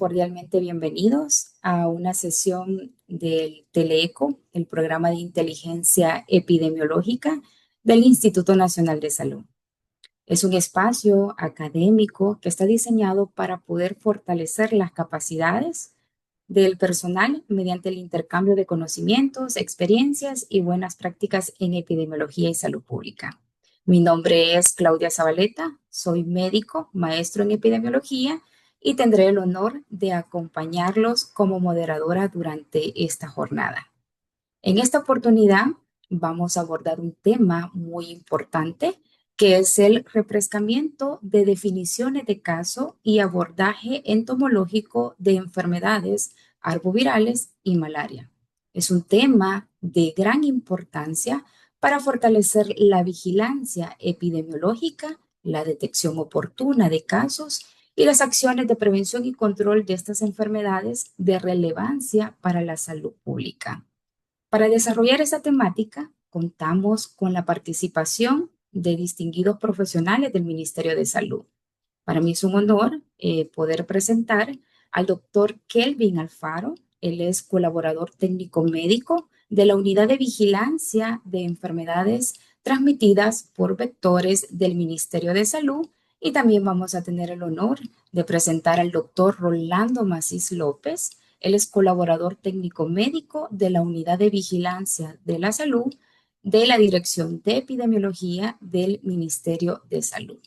cordialmente bienvenidos a una sesión del Teleeco, el programa de inteligencia epidemiológica del Instituto Nacional de Salud. Es un espacio académico que está diseñado para poder fortalecer las capacidades del personal mediante el intercambio de conocimientos, experiencias y buenas prácticas en epidemiología y salud pública. Mi nombre es Claudia Zabaleta, soy médico, maestro en epidemiología y tendré el honor de acompañarlos como moderadora durante esta jornada. En esta oportunidad vamos a abordar un tema muy importante que es el refrescamiento de definiciones de caso y abordaje entomológico de enfermedades arbovirales y malaria. Es un tema de gran importancia para fortalecer la vigilancia epidemiológica, la detección oportuna de casos y las acciones de prevención y control de estas enfermedades de relevancia para la salud pública. Para desarrollar esta temática, contamos con la participación de distinguidos profesionales del Ministerio de Salud. Para mí es un honor poder presentar al doctor Kelvin Alfaro. Él es colaborador técnico médico de la Unidad de Vigilancia de Enfermedades Transmitidas por Vectores del Ministerio de Salud. Y también vamos a tener el honor de presentar al doctor Rolando Macís López. Él es colaborador técnico médico de la Unidad de Vigilancia de la Salud de la Dirección de Epidemiología del Ministerio de Salud.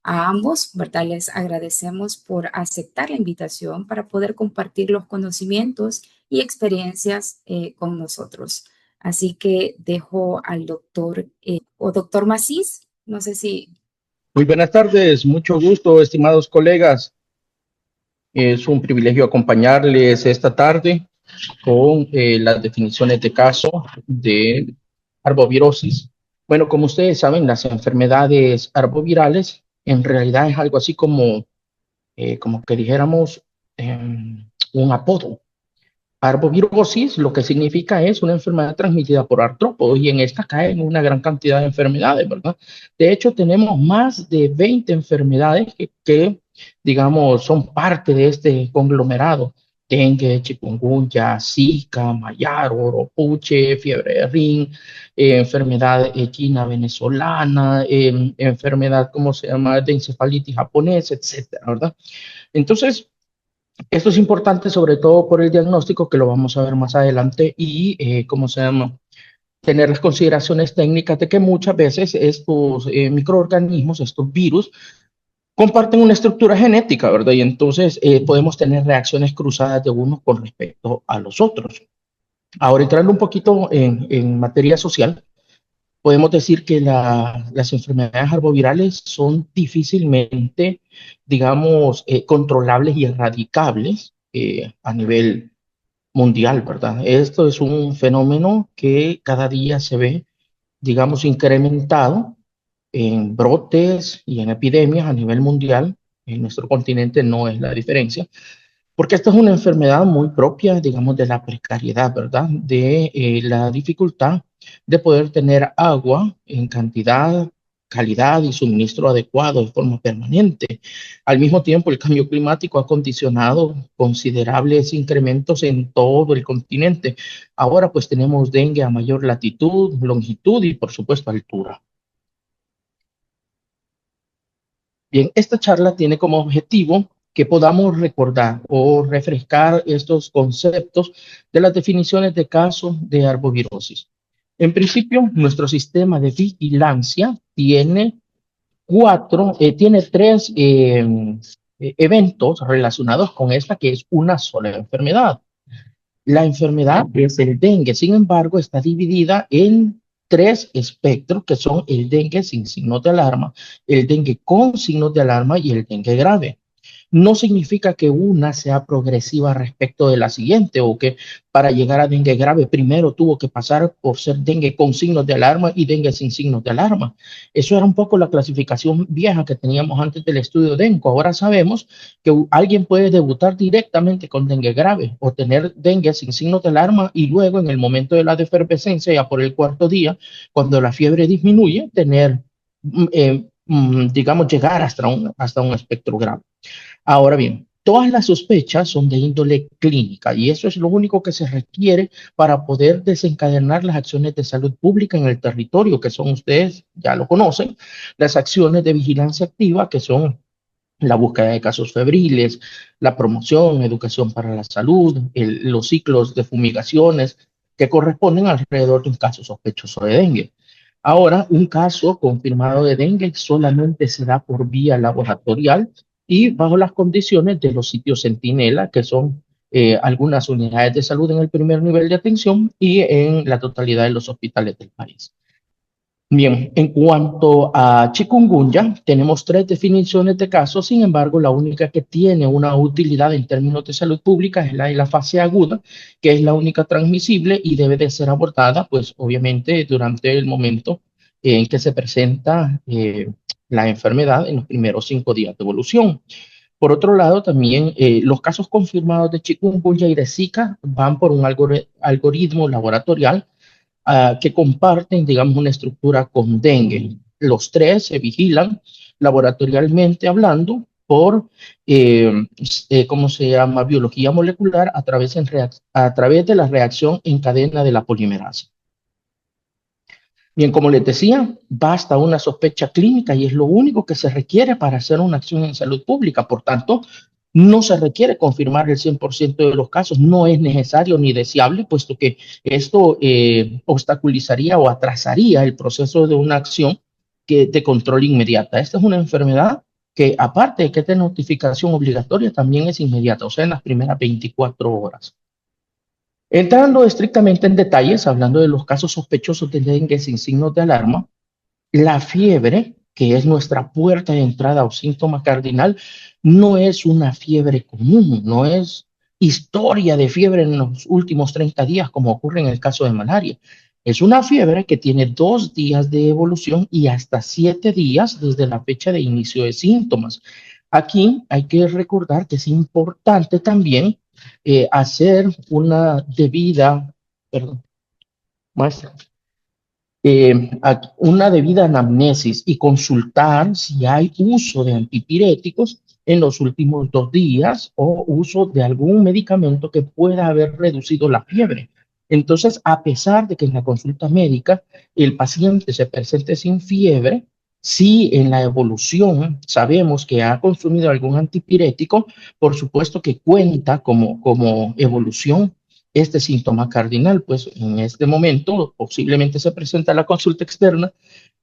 A ambos, ¿verdad? Les agradecemos por aceptar la invitación para poder compartir los conocimientos y experiencias con nosotros. Así que dejo al doctor o doctor Macís, no sé si... Muy buenas tardes, mucho gusto, estimados colegas. Es un privilegio acompañarles esta tarde con las definiciones de caso de arbovirosis. Bueno, como ustedes saben, las enfermedades arbovirales en realidad es algo así como que dijéramos un apodo. Arbovirosis lo que significa es una enfermedad transmitida por artrópodos y en esta caen una gran cantidad de enfermedades, ¿verdad? De hecho, tenemos más de 20 enfermedades digamos, son parte de este conglomerado. Dengue, chikungunya, Zika, mayaro, oropuche, fiebre de Ring, enfermedad equina venezolana, enfermedad, ¿cómo se llama?, de encefalitis japonesa, etcétera, ¿verdad? Entonces, esto es importante sobre todo por el diagnóstico, que lo vamos a ver más adelante, y ¿cómo se llama? Tener las consideraciones técnicas de que muchas veces estos microorganismos, estos virus, comparten una estructura genética, ¿verdad? Y entonces podemos tener reacciones cruzadas de unos con respecto a los otros. Ahora, entrando un poquito en materia social, podemos decir que las enfermedades arbovirales son difícilmente, digamos, controlables y erradicables a nivel mundial, ¿verdad? Esto es un fenómeno que cada día se ve, digamos, incrementado en brotes y en epidemias a nivel mundial. En nuestro continente no es la diferencia, porque esta es una enfermedad muy propia, digamos, de la precariedad, ¿verdad? De la dificultad de poder tener agua en cantidad, calidad y suministro adecuado de forma permanente. Al mismo tiempo, el cambio climático ha condicionado considerables incrementos en todo el continente. Ahora, pues tenemos dengue a mayor latitud, longitud y, por supuesto, altura. Bien, esta charla tiene como objetivo que podamos recordar o refrescar estos conceptos de las definiciones de caso de arbovirosis. En principio, nuestro sistema de vigilancia tiene tres eventos relacionados con esta, que es una sola enfermedad. La enfermedad es el dengue, sin embargo, está dividida en tres espectros, que son el dengue sin signos de alarma, el dengue con signos de alarma y el dengue grave. No significa que una sea progresiva respecto de la siguiente, o que para llegar a dengue grave primero tuvo que pasar por ser dengue con signos de alarma y dengue sin signos de alarma. Eso era un poco la clasificación vieja que teníamos antes del estudio dengue. Ahora sabemos que alguien puede debutar directamente con dengue grave o tener dengue sin signos de alarma, y luego en el momento de la defervescencia, ya por el cuarto día, cuando la fiebre disminuye, tener, digamos, llegar hasta un espectro grave. Ahora bien, Todas las sospechas son de índole clínica y eso es lo único que se requiere para poder desencadenar las acciones de salud pública en el territorio, que son ustedes, ya lo conocen, las acciones de vigilancia activa, que son la búsqueda de casos febriles, la promoción, educación para la salud, los ciclos de fumigaciones que corresponden alrededor de un caso sospechoso de dengue. Ahora, un caso confirmado de dengue solamente se da por vía laboratorial y bajo las condiciones de los sitios centinela, que son algunas unidades de salud en el primer nivel de atención y en la totalidad de los hospitales del país. Bien, en cuanto a chikungunya, tenemos tres definiciones de casos, sin embargo, la única que tiene una utilidad en términos de salud pública es la de la fase aguda, que es la única transmisible y debe de ser abordada, pues obviamente, durante el momento en que se presenta la enfermedad en los primeros 5 días de evolución. Por otro lado, también los casos confirmados de chikungunya y de Zika van por un algoritmo laboratorial que comparten, digamos, una estructura con dengue. Los tres se vigilan laboratorialmente hablando por, ¿cómo se llama?, biología molecular a través de la reacción en cadena de la polimerasa. Bien, como les decía, basta una sospecha clínica y es lo único que se requiere para hacer una acción en salud pública. Por tanto, no se requiere confirmar el 100% de los casos, no es necesario ni deseable, puesto que esto obstaculizaría o atrasaría el proceso de una acción de control inmediata. Esta es una enfermedad que, aparte de que es de notificación obligatoria, también es inmediata, o sea, en las primeras 24 horas. Entrando estrictamente en detalles, hablando de los casos sospechosos de dengue sin signos de alarma, la fiebre, que es nuestra puerta de entrada o síntoma cardinal, no es una fiebre común, no es historia de fiebre en los últimos 30 días como ocurre en el caso de malaria. Es una fiebre que tiene 2 días de evolución y hasta 7 días desde la fecha de inicio de síntomas. Aquí hay que recordar que es importante también hacer una debida, perdón, maestra, una debida anamnesis y consultar si hay uso de antipiréticos en los últimos 2 días o uso de algún medicamento que pueda haber reducido la fiebre. Entonces, a pesar de que en la consulta médica el paciente se presente sin fiebre, si en la evolución sabemos que ha consumido algún antipirético, por supuesto que cuenta como evolución este síntoma cardinal, pues en este momento posiblemente se presenta la consulta externa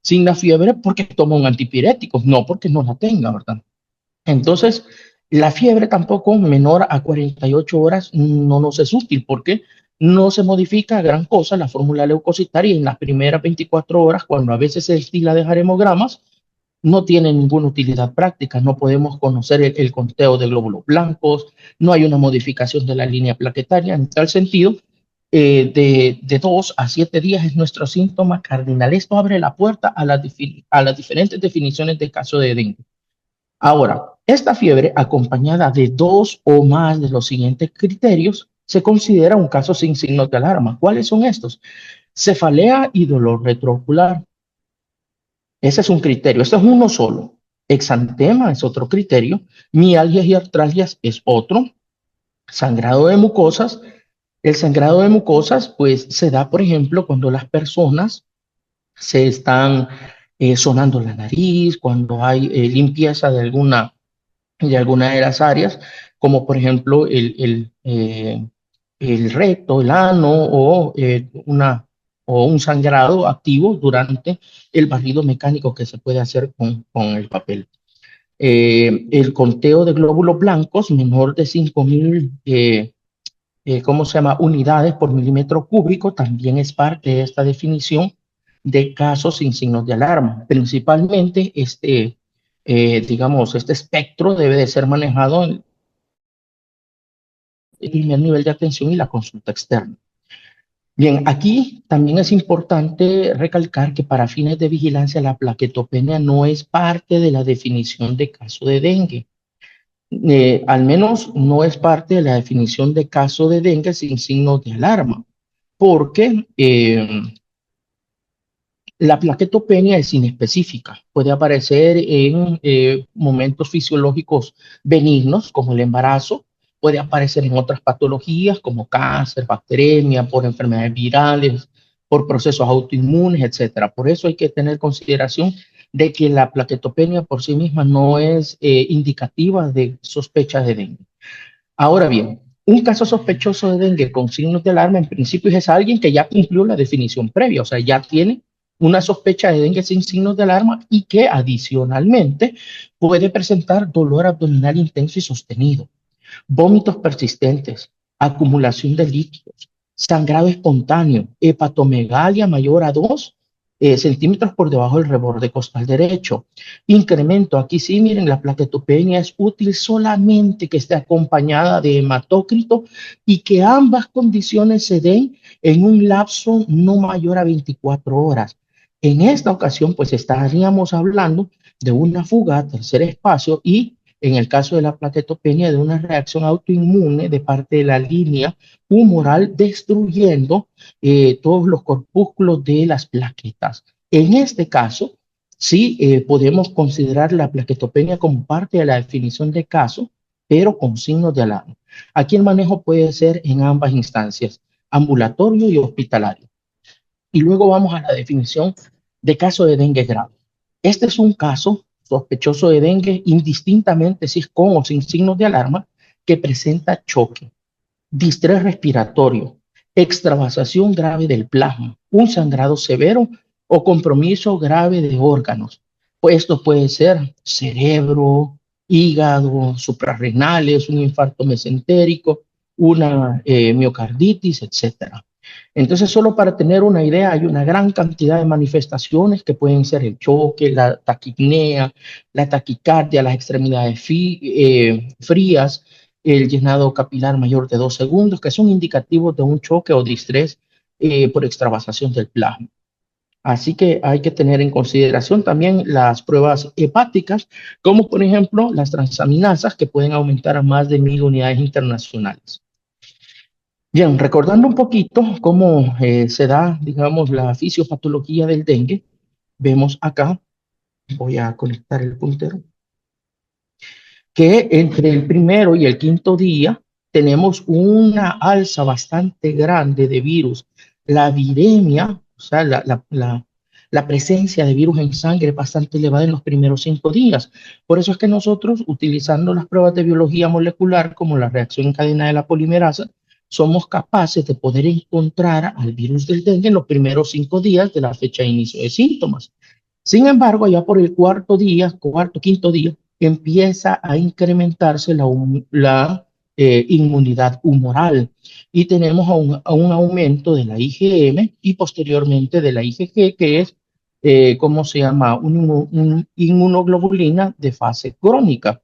sin la fiebre porque toma un antipirético, no porque no la tenga, ¿verdad? Entonces, la fiebre tampoco menor a 48 horas no nos es útil porque no se modifica gran cosa la fórmula leucocitaria en las primeras 24 horas, cuando a veces se estila dejar hemogramas, no tiene ninguna utilidad práctica, no podemos conocer el conteo de glóbulos blancos, no hay una modificación de la línea plaquetaria, en tal sentido, de 2 a 7 días es nuestro síntoma cardinal. Esto abre la puerta a las diferentes definiciones de caso de dengue. Ahora, esta fiebre acompañada de 2 o más de los siguientes criterios se considera un caso sin signos de alarma. ¿Cuáles son estos? Cefalea y dolor retroocular. Ese es un criterio, ese es uno solo. Exantema es otro criterio, mialgias y artralgias es otro, sangrado de mucosas. El sangrado de mucosas, pues, se da, por ejemplo, cuando las personas se están sonando la nariz, cuando hay limpieza de alguna de las áreas, como por ejemplo el recto, el ano o un sangrado activo durante el barrido mecánico que se puede hacer con el papel. El conteo de glóbulos blancos menor de 5.000, ¿cómo se llama?, unidades por milímetro cúbico también es parte de esta definición de casos sin signos de alarma. Principalmente digamos, este espectro debe de ser manejado en el primer nivel de atención y la consulta externa. Bien, aquí también es importante recalcar que para fines de vigilancia la plaquetopenia no es parte de la definición de caso de dengue. Al menos no es parte de la definición de caso de dengue sin signos de alarma, porque La plaquetopenia es inespecífica, puede aparecer en momentos fisiológicos benignos como el embarazo, puede aparecer en otras patologías como cáncer, bacteremia, por enfermedades virales, por procesos autoinmunes, etcétera. Por eso hay que tener consideración de que la plaquetopenia por sí misma no es indicativa de sospechas de dengue. Ahora bien, un caso sospechoso de dengue con signos de alarma en principio es alguien que ya cumplió la definición previa, o sea, ya tiene una sospecha de dengue sin signos de alarma y que adicionalmente puede presentar dolor abdominal intenso y sostenido, vómitos persistentes, acumulación de líquidos, sangrado espontáneo, hepatomegalia mayor a 2 centímetros por debajo del reborde costal derecho. Incremento, aquí sí, miren, la plaquetopenia es útil solamente que esté acompañada de hematócrito y que ambas condiciones se den en un lapso no mayor a 24 horas. En esta ocasión, pues estaríamos hablando de una fuga a tercer espacio y en el caso de la plaquetopenia, de una reacción autoinmune de parte de la línea humoral destruyendo todos los corpúsculos de las plaquetas. En este caso, sí podemos considerar la plaquetopenia como parte de la definición de caso, pero con signos de alarma. Aquí el manejo puede ser en ambas instancias, ambulatorio y hospitalario. Y luego vamos a la definición de caso de dengue grave. Este es un caso sospechoso de dengue indistintamente si es con o sin signos de alarma que presenta choque, distrés respiratorio, extravasación grave del plasma, un sangrado severo o compromiso grave de órganos. Pues esto puede ser cerebro, hígado, suprarrenales, un infarto mesentérico, una miocarditis, etcétera. Entonces, solo para tener una idea, hay una gran cantidad de manifestaciones que pueden ser el choque, la taquipnea, la taquicardia, las extremidades frías, el llenado capilar mayor de 2 segundos, que son indicativos de un choque o distrés por extravasación del plasma. Así que hay que tener en consideración también las pruebas hepáticas, como por ejemplo las transaminasas, que pueden aumentar a más de 1000 unidades internacionales. Bien, recordando un poquito cómo se da, digamos, la fisiopatología del dengue, vemos acá, voy a conectar el puntero, que entre el primero y el quinto día tenemos una alza bastante grande de virus. La viremia, o sea, la presencia de virus en sangre es bastante elevada en los primeros 5 días. Por eso es que nosotros, utilizando las pruebas de biología molecular como la reacción en cadena de la polimerasa, somos capaces de poder encontrar al virus del dengue en los primeros 5 días de la fecha de inicio de síntomas. Sin embargo, ya por el cuarto día, quinto día, empieza a incrementarse la inmunidad humoral y tenemos a un aumento de la IgM y posteriormente de la IgG, que es, ¿cómo se llama? Una inmunoglobulina de fase crónica.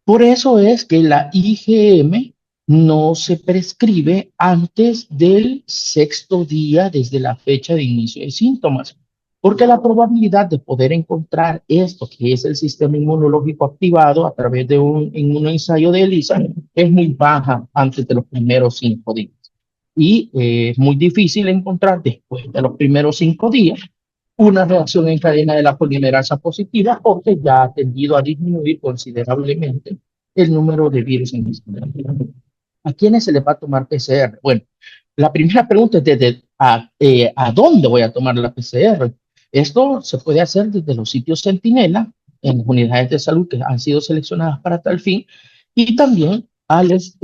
Por eso es que la IgM no se prescribe antes del sexto día desde la fecha de inicio de síntomas, porque la probabilidad de poder encontrar esto, que es el sistema inmunológico activado a través de en un ensayo de ELISA, es muy baja antes de los primeros 5 días. Y es muy difícil encontrar después de los primeros 5 días una reacción en cadena de la polimerasa positiva porque ya ha tendido a disminuir considerablemente el número de virus en el sistema. ¿A quiénes se les va a tomar PCR? Bueno, la primera pregunta es ¿a dónde voy a tomar la PCR? Esto se puede hacer desde los sitios Centinela, en las unidades de salud que han sido seleccionadas para tal fin, y también a los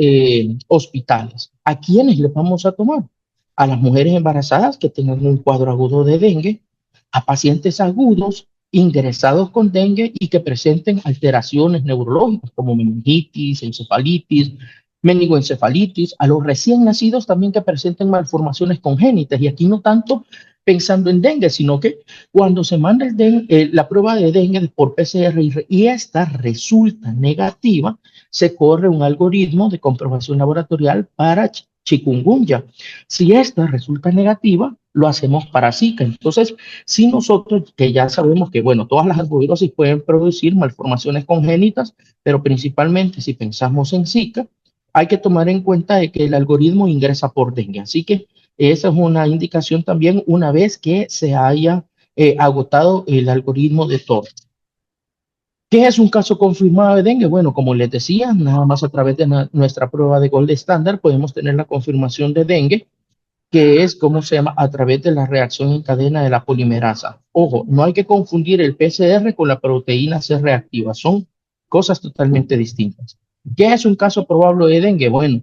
hospitales. ¿A quiénes les vamos a tomar? A las mujeres embarazadas que tengan un cuadro agudo de dengue, a pacientes agudos ingresados con dengue y que presenten alteraciones neurológicas como meningitis, encefalitis, meningoencefalitis, a los recién nacidos también que presenten malformaciones congénitas. Y aquí no tanto pensando en dengue, sino que cuando se manda la prueba de dengue por PCR y esta resulta negativa, se corre un algoritmo de comprobación laboratorial para chikungunya. Si esta resulta negativa, lo hacemos para Zika. Entonces, si nosotros, que ya sabemos que, bueno, todas las arbovirosis pueden producir malformaciones congénitas, pero principalmente si pensamos en Zika, hay que tomar en cuenta de que el algoritmo ingresa por dengue. Así que esa es una indicación también una vez que se haya agotado el algoritmo de Tor. ¿Qué es un caso confirmado de dengue? Bueno, como les decía, nada más a través de nuestra prueba de Gold Standard podemos tener la confirmación de dengue, que es, ¿cómo se llama? A través de la reacción en cadena de la polimerasa. Ojo, no hay que confundir el PCR con la proteína C reactiva, son cosas totalmente distintas. ¿Qué es un caso probable de dengue? Bueno,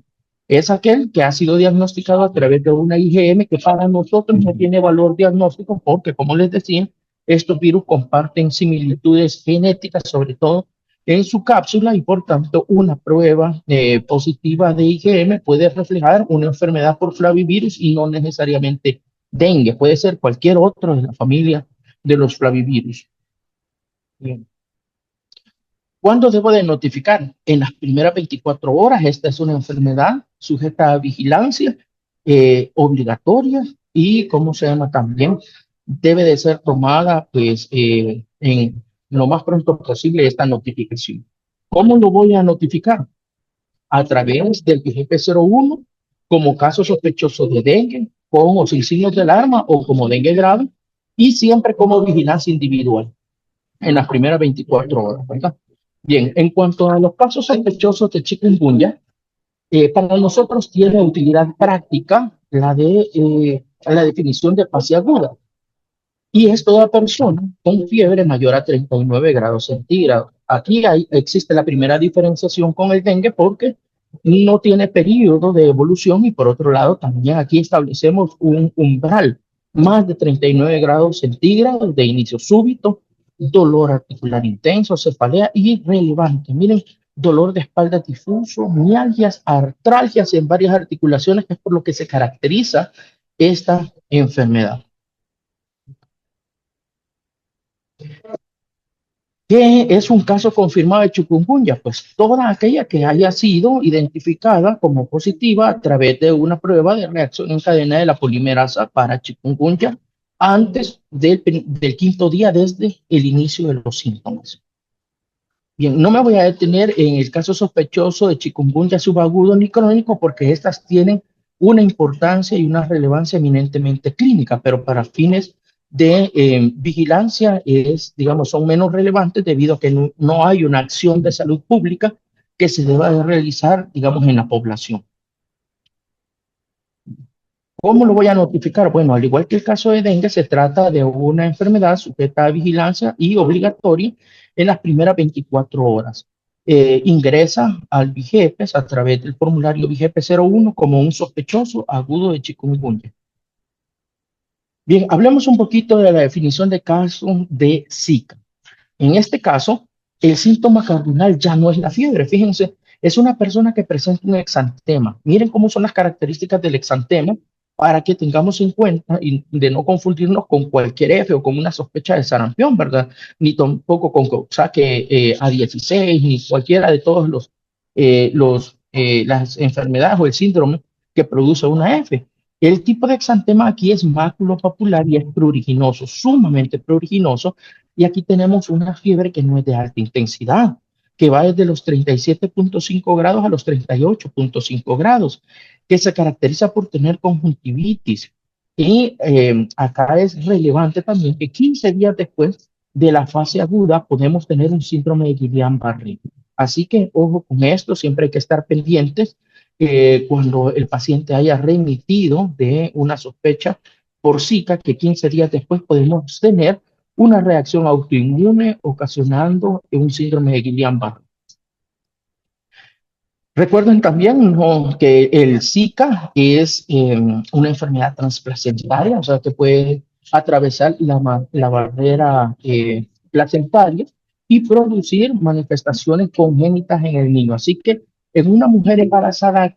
es aquel que ha sido diagnosticado a través de una IgM que para nosotros no tiene valor diagnóstico porque, como les decía, estos virus comparten similitudes genéticas, sobre todo en su cápsula, y por tanto una prueba positiva de IgM puede reflejar una enfermedad por flavivirus y no necesariamente dengue, puede ser cualquier otro de la familia de los flavivirus. Bien. ¿Cuándo debo de notificar? En las primeras 24 horas. Esta es una enfermedad sujeta a vigilancia obligatoria y, ¿cómo se llama? También debe de ser tomada pues en lo más pronto posible esta notificación. ¿Cómo lo voy a notificar? A través del IGP-01 como caso sospechoso de dengue, con o sin signos de alarma o como dengue grave, y siempre como vigilancia individual en las primeras 24 horas, ¿verdad? Bien, en cuanto a los casos sospechosos de chikungunya, para nosotros tiene utilidad práctica la definición de fase aguda. Y es toda persona con fiebre mayor a 39 grados centígrados. Aquí existe la primera diferenciación con el dengue porque no tiene periodo de evolución y por otro lado también aquí establecemos un umbral más de 39 grados centígrados de inicio súbito, dolor articular intenso, cefalea y relevante. Miren, dolor de espalda difuso, mialgias, artralgias en varias articulaciones, que es por lo que se caracteriza esta enfermedad. ¿Qué es un caso confirmado de chikungunya? Pues toda aquella que haya sido identificada como positiva a través de una prueba de reacción en cadena de la polimerasa para chikungunya antes del quinto día desde el inicio de los síntomas. Bien, no me voy a detener en el caso sospechoso de chikungunya subagudo ni crónico porque estas tienen una importancia y una relevancia eminentemente clínica, pero para fines de vigilancia digamos, son menos relevantes debido a que no hay una acción de salud pública que se deba de realizar, digamos, en la población. ¿Cómo lo voy a notificar? Bueno, al igual que el caso de dengue, se trata de una enfermedad sujeta a vigilancia y obligatoria en las primeras 24 horas. Ingresa al VIGEPES a través del formulario VIGEPES 01 como un sospechoso agudo de chikungunya. Bien, hablemos un poquito de la definición de caso de Zika. En este caso, el síntoma cardinal ya no es la fiebre. Fíjense, es una persona que presenta un exantema. Miren cómo son las características del exantema para que tengamos en cuenta y de no confundirnos con cualquier F o con una sospecha de sarampión, ¿verdad? Ni tampoco con saque A16, ni cualquiera de todos las enfermedades o el síndrome que produce una F. El tipo de exantema aquí es maculopapular y es pruriginoso, sumamente pruriginoso, y aquí tenemos una fiebre que no es de alta intensidad, que va desde los 37.5 grados a los 38.5 grados, que se caracteriza por tener conjuntivitis. Y acá es relevante también que 15 días después de la fase aguda podemos tener un síndrome de Guillain-Barré. Así que ojo con esto, siempre hay que estar pendientes cuando el paciente haya remitido de una sospecha por Zika, que 15 días después podemos tener una reacción autoinmune ocasionando un síndrome de Guillain-Barré. Recuerden también, ¿no?, que el Zika es una enfermedad transplacentaria, o sea que puede atravesar la barrera placentaria y producir manifestaciones congénitas en el niño. Así que en una mujer embarazada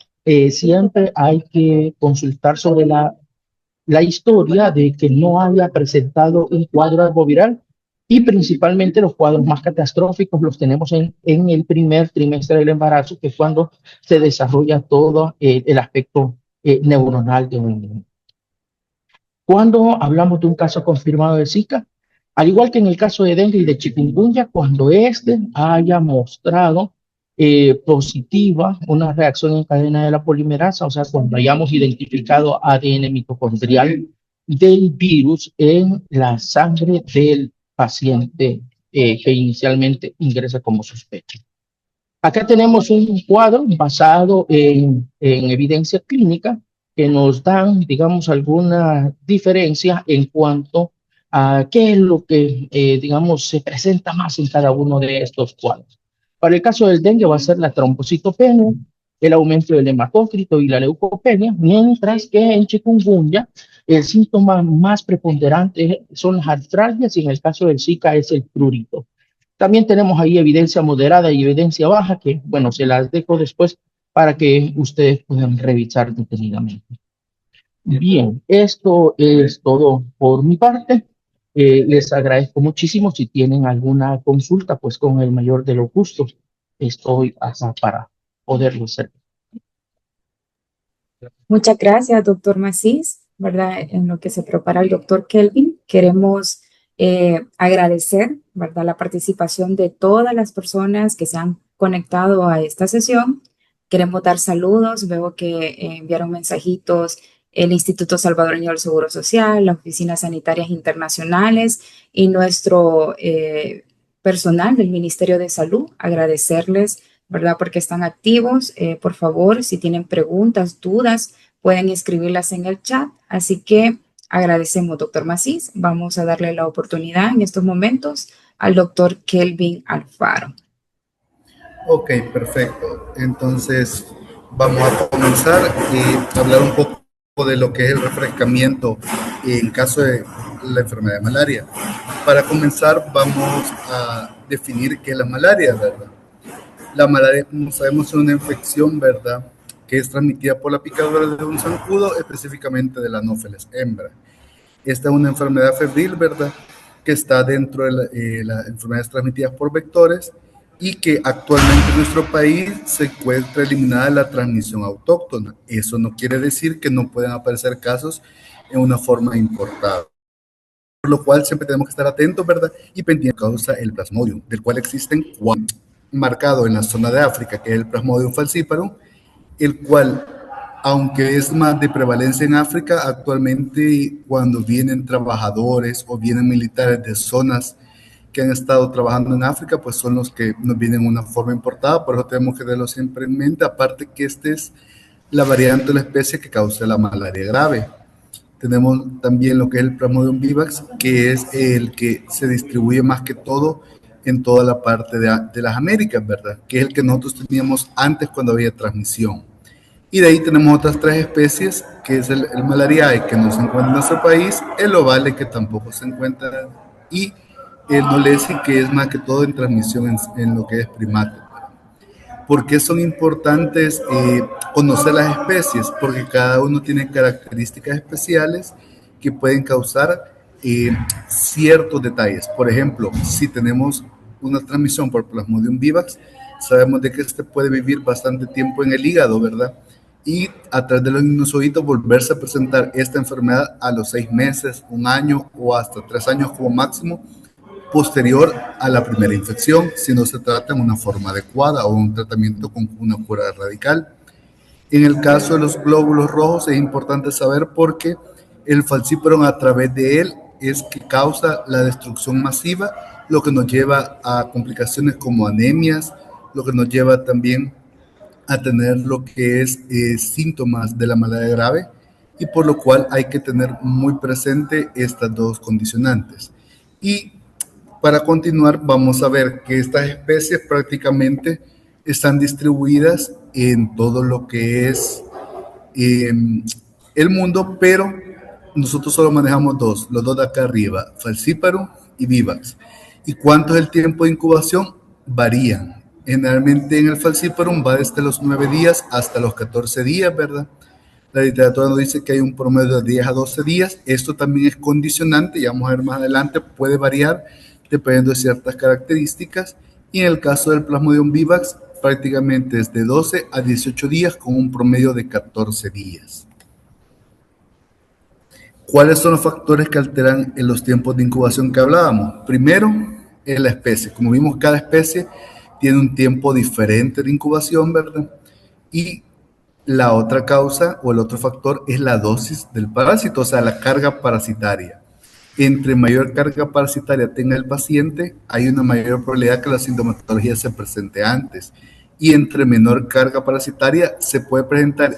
siempre hay que consultar sobre la historia de que no haya presentado un cuadro alboviral y principalmente los cuadros más catastróficos los tenemos en el primer trimestre del embarazo, que es cuando se desarrolla todo el aspecto neuronal de un niño. Cuando hablamos de un caso confirmado de Zika, al igual que en el caso de dengue y de chikungunya, cuando éste haya mostrado positiva una reacción en cadena de la polimerasa, o sea, cuando hayamos identificado ADN mitocondrial del virus en la sangre del paciente que inicialmente ingresa como sospecha. Acá tenemos un cuadro basado en evidencia clínica que nos dan, digamos, alguna diferencia en cuanto a qué es lo que, digamos, se presenta más en cada uno de estos cuadros. Para el caso del dengue va a ser la trombocitopenia, el aumento del hematócrito y la leucopenia, mientras que en chikungunya el síntoma más preponderante son las artralgias y en el caso del Zika es el prurito. También tenemos ahí evidencia moderada y evidencia baja que, bueno, se las dejo después para que ustedes puedan revisar detenidamente. Bien, esto es todo por mi parte. Les agradezco muchísimo. Si tienen alguna consulta, pues con el mayor de los gustos estoy acá para poderlo hacer. Muchas gracias, doctor Macís, ¿verdad? En lo que se prepara el doctor Kelvin, queremos agradecer, ¿verdad? La participación de todas las personas que se han conectado a esta sesión. Queremos dar saludos, veo que enviaron mensajitos el Instituto Salvadoreño del Seguro Social, las oficinas sanitarias internacionales y nuestro personal del Ministerio de Salud. Agradecerles, ¿verdad? Porque están activos. Por favor, si tienen preguntas, dudas, pueden escribirlas en el chat. Así que agradecemos, doctor Macís. Vamos a darle la oportunidad en estos momentos al doctor Kelvin Alfaro. Ok, perfecto. Entonces, vamos a comenzar y hablar un poco de lo que es el refrescamiento en caso de la enfermedad de malaria. Para comenzar, vamos a definir qué es la malaria, ¿verdad? La malaria, como sabemos, es una infección, ¿verdad?, que es transmitida por la picadura de un zancudo, específicamente de la Anopheles hembra. Esta es una enfermedad febril, ¿verdad?, que está dentro de las enfermedades transmitidas por vectores y que actualmente en nuestro país se encuentra eliminada la transmisión autóctona. Eso no quiere decir que no puedan aparecer casos en una forma importada. Por lo cual siempre tenemos que estar atentos, ¿verdad?, y pendientes de causa el plasmodium, del cual existen cuatro, marcado en la zona de África, que es el Plasmodium falciparum, el cual, aunque es más de prevalencia en África, actualmente cuando vienen trabajadores o vienen militares de zonas que han estado trabajando en África, pues son los que nos vienen de una forma importada, por eso tenemos que tenerlo siempre en mente, aparte que esta es la variante de la especie que causa la malaria grave. Tenemos también lo que es el Plasmodium vivax, que es el que se distribuye más que todo en toda la parte de las Américas, ¿verdad? Que es el que nosotros teníamos antes cuando había transmisión. Y de ahí tenemos otras tres especies, que es el malariae, que no se encuentra en nuestro país, el ovale, que tampoco se encuentra, y el nolesi, que es más que todo en transmisión en lo que es primate. ¿Por qué son importantes conocer las especies? Porque cada uno tiene características especiales que pueden causar ciertos detalles. Por ejemplo, si tenemos una transmisión por Plasmodium vivax, sabemos de que este puede vivir bastante tiempo en el hígado, ¿verdad? Y a través de los sinusoides volverse a presentar esta enfermedad a los 6 meses, 1 año o hasta 3 años como máximo, posterior a la primera infección, si no se trata en una forma adecuada o un tratamiento con una cura radical. En el caso de los glóbulos rojos es importante saber porque el falciparum, a través de él es que causa la destrucción masiva, lo que nos lleva a complicaciones como anemias, lo que nos lleva también a tener lo que es síntomas de la malaria grave, y por lo cual hay que tener muy presente estas dos condicionantes. Y para continuar, vamos a ver que estas especies prácticamente están distribuidas en todo lo que es el mundo, pero nosotros solo manejamos dos, los dos de acá arriba, Falciparum y Vivax. ¿Y cuánto es el tiempo de incubación? Varían. Generalmente en el Falciparum va desde los 9 días hasta los 14 días, ¿verdad? La literatura nos dice que hay un promedio de 10 a 12 días. Esto también es condicionante, ya vamos a ver más adelante, puede variar dependiendo de ciertas características. Y en el caso del Plasmodium vivax, prácticamente es de 12 a 18 días con un promedio de 14 días. ¿Cuáles son los factores que alteran en los tiempos de incubación que hablábamos? Primero, es la especie. Como vimos, cada especie tiene un tiempo diferente de incubación, ¿verdad? Y La otra causa o el otro factor es la dosis del parásito, o sea, la carga parasitaria. Entre mayor carga parasitaria tenga el paciente, hay una mayor probabilidad que la sintomatología se presente antes. Y entre menor carga parasitaria se puede presentar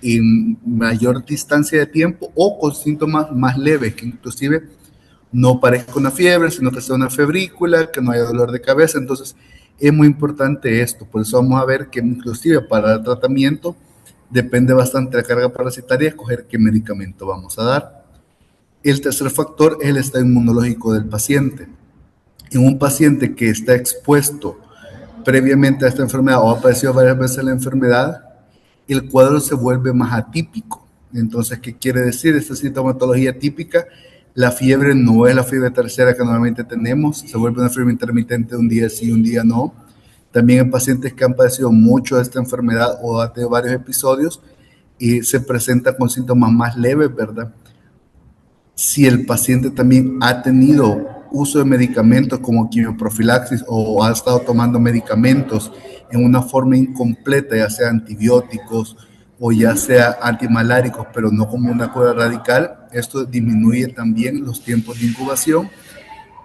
en mayor distancia de tiempo o con síntomas más leves, que inclusive no parezca una fiebre, sino que sea una febrícula, que no haya dolor de cabeza. Entonces, es muy importante esto. Por eso vamos a ver que inclusive para el tratamiento depende bastante de la carga parasitaria, escoger qué medicamento vamos a dar. El tercer factor es el estado inmunológico del paciente. En un paciente que está expuesto previamente a esta enfermedad o ha padecido varias veces la enfermedad, el cuadro se vuelve más atípico. Entonces, ¿qué quiere decir esta sintomatología típica? La fiebre no es la fiebre terciaria que normalmente tenemos, se vuelve una fiebre intermitente un día sí, un día no. También en pacientes que han padecido mucho de esta enfermedad o han tenido varios episodios y se presenta con síntomas más leves, ¿verdad? Si el paciente también ha tenido uso de medicamentos como quimioprofilaxis o ha estado tomando medicamentos en una forma incompleta, ya sea antibióticos o ya sea antimaláricos, pero no como una cura radical, esto disminuye también los tiempos de incubación.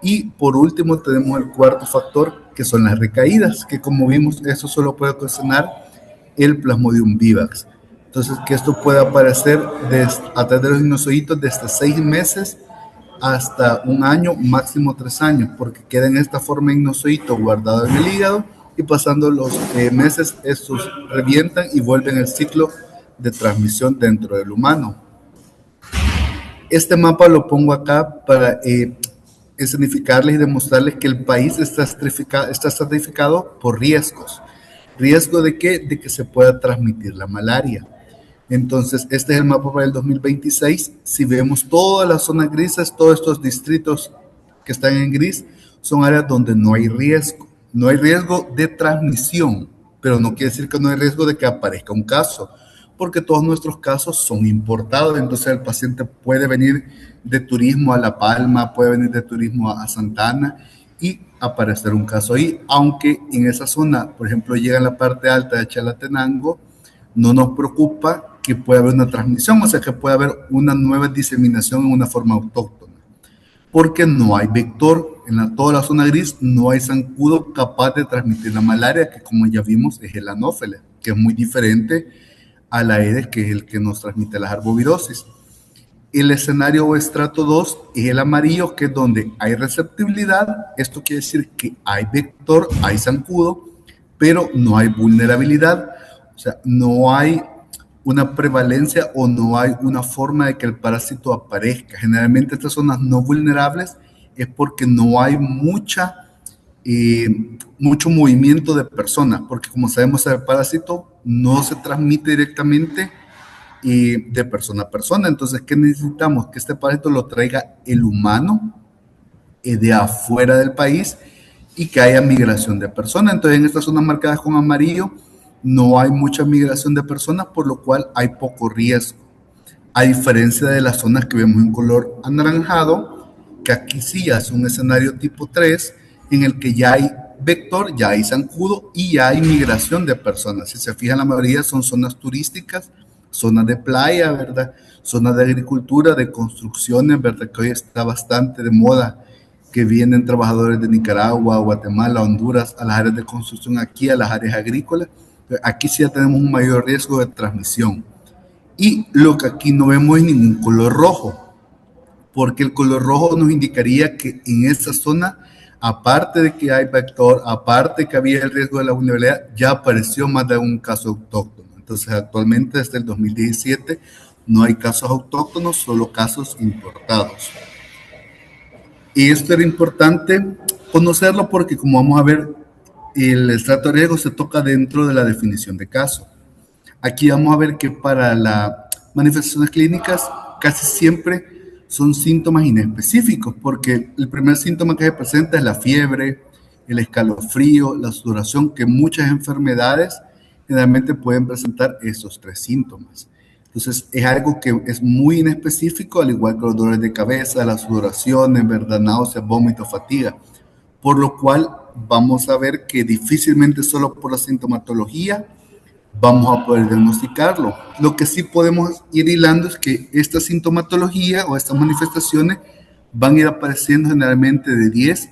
Y por último tenemos el cuarto factor, que son las recaídas, que como vimos, eso solo puede ocasionar el Plasmodium vivax. Entonces, que esto puede aparecer a través de los sinusoiditos desde 6 meses hasta un año, máximo 3 años, porque queda en esta forma sinusoidito guardado en el hígado y pasando los meses, estos revientan y vuelven el ciclo de transmisión dentro del humano. Este mapa lo pongo acá para escenificarles y demostrarles que el país está estratificado por riesgos. ¿Riesgo de qué? De que se pueda transmitir la malaria. Entonces, este es el mapa para el 2026. Si vemos todas las zonas grises, todos estos distritos que están en gris, son áreas donde no hay riesgo. No hay riesgo de transmisión, pero no quiere decir que no hay riesgo de que aparezca un caso, porque todos nuestros casos son importados. Entonces, el paciente puede venir de turismo a La Palma, puede venir de turismo a Santa Ana y aparecer un caso ahí, aunque en esa zona, por ejemplo, llega en la parte alta de Chalatenango, no nos preocupa que pueda haber una transmisión, o sea que puede haber una nueva diseminación en una forma autóctona, porque no hay vector. En toda la zona gris no hay zancudo capaz de transmitir la malaria, que como ya vimos es el anófeles, que es muy diferente a la Aedes, que es el que nos transmite las arbovirosis. El escenario o estrato 2 es el amarillo, que es donde hay receptibilidad. Esto quiere decir que hay vector, hay zancudo, pero no hay vulnerabilidad. O sea, no hay una prevalencia o no hay una forma de que el parásito aparezca. Generalmente estas zonas no vulnerables es porque no hay mucho movimiento de personas, porque como sabemos el parásito no se transmite directamente de persona a persona. Entonces, ¿qué necesitamos? Que este parásito lo traiga el humano de afuera del país y que haya migración de personas. Entonces, en estas zonas marcadas con amarillo no hay mucha migración de personas, por lo cual hay poco riesgo. A diferencia de las zonas que vemos en color anaranjado, que aquí sí ya es un escenario tipo 3, en el que ya hay vector, ya hay zancudo y ya hay migración de personas. Si se fijan, la mayoría son zonas turísticas, zonas de playa, ¿verdad? Zonas de agricultura, de construcciones, ¿verdad? Que hoy está bastante de moda que vienen trabajadores de Nicaragua, Guatemala, Honduras, a las áreas de construcción aquí, a las áreas agrícolas. Aquí sí ya tenemos un mayor riesgo de transmisión. Y lo que aquí no vemos es ningún color rojo, porque el color rojo nos indicaría que en esta zona, aparte de que hay vector, aparte de que había el riesgo de la vulnerabilidad, ya apareció más de un caso autóctono. Entonces, actualmente, desde el 2017, no hay casos autóctonos, solo casos importados. Y esto era importante conocerlo porque, como vamos a ver, el estrato de riesgo se toca dentro de la definición de caso. Aquí vamos a ver que para las manifestaciones clínicas casi siempre son síntomas inespecíficos, porque el primer síntoma que se presenta es la fiebre, el escalofrío, la sudoración, que muchas enfermedades generalmente pueden presentar esos 3 síntomas. Entonces, es algo que es muy inespecífico, al igual que los dolores de cabeza, las sudoraciones, ¿verdad? Náuseas, vómitos, fatiga. Por lo cual, vamos a ver que difícilmente solo por la sintomatología vamos a poder diagnosticarlo. Lo que sí podemos ir hilando es que esta sintomatología o estas manifestaciones van a ir apareciendo generalmente de 10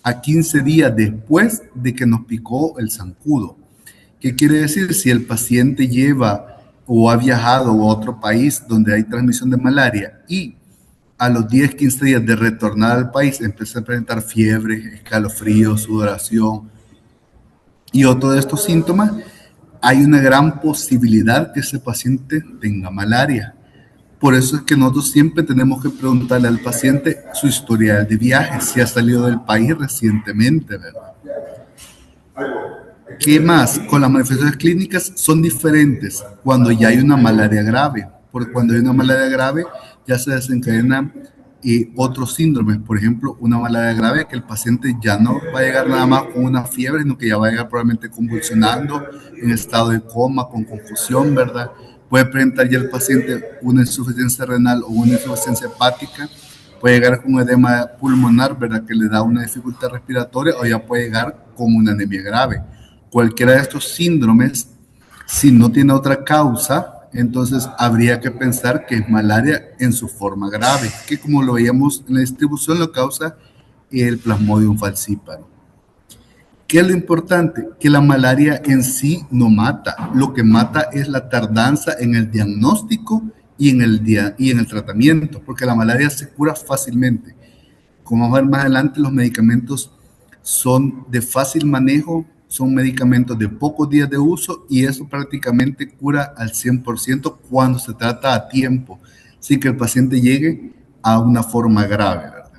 a 15 días después de que nos picó el zancudo. ¿Qué quiere decir? Si el paciente lleva o ha viajado a otro país donde hay transmisión de malaria y a los 10, 15 días de retornar al país empieza a presentar fiebre, escalofrío, sudoración y otros de estos síntomas, hay una gran posibilidad que ese paciente tenga malaria. Por eso es que nosotros siempre tenemos que preguntarle al paciente su historial de viaje, si ha salido del país recientemente, ¿verdad? ¿Qué más? Con las manifestaciones clínicas son diferentes cuando ya hay una malaria grave, porque cuando hay una malaria grave ya se desencadenan otros síndromes, por ejemplo, una malaria grave que el paciente ya no va a llegar nada más con una fiebre, sino que ya va a llegar probablemente convulsionando, en estado de coma, con confusión, ¿verdad? Puede presentar ya el paciente una insuficiencia renal o una insuficiencia hepática, puede llegar con un edema pulmonar, ¿verdad? Que le da una dificultad respiratoria, o ya puede llegar con una anemia grave. Cualquiera de estos síndromes, si no tiene otra causa, entonces habría que pensar que es malaria en su forma grave, que como lo veíamos en la distribución lo causa el Plasmodium falciparum. ¿Qué es lo importante? Que la malaria en sí no mata, lo que mata es la tardanza en el diagnóstico y en el tratamiento, porque la malaria se cura fácilmente. Como vamos a ver más adelante, los medicamentos son de fácil manejo, son medicamentos de pocos días de uso y eso prácticamente cura al 100% cuando se trata a tiempo, sin que el paciente llegue a una forma grave, ¿verdad?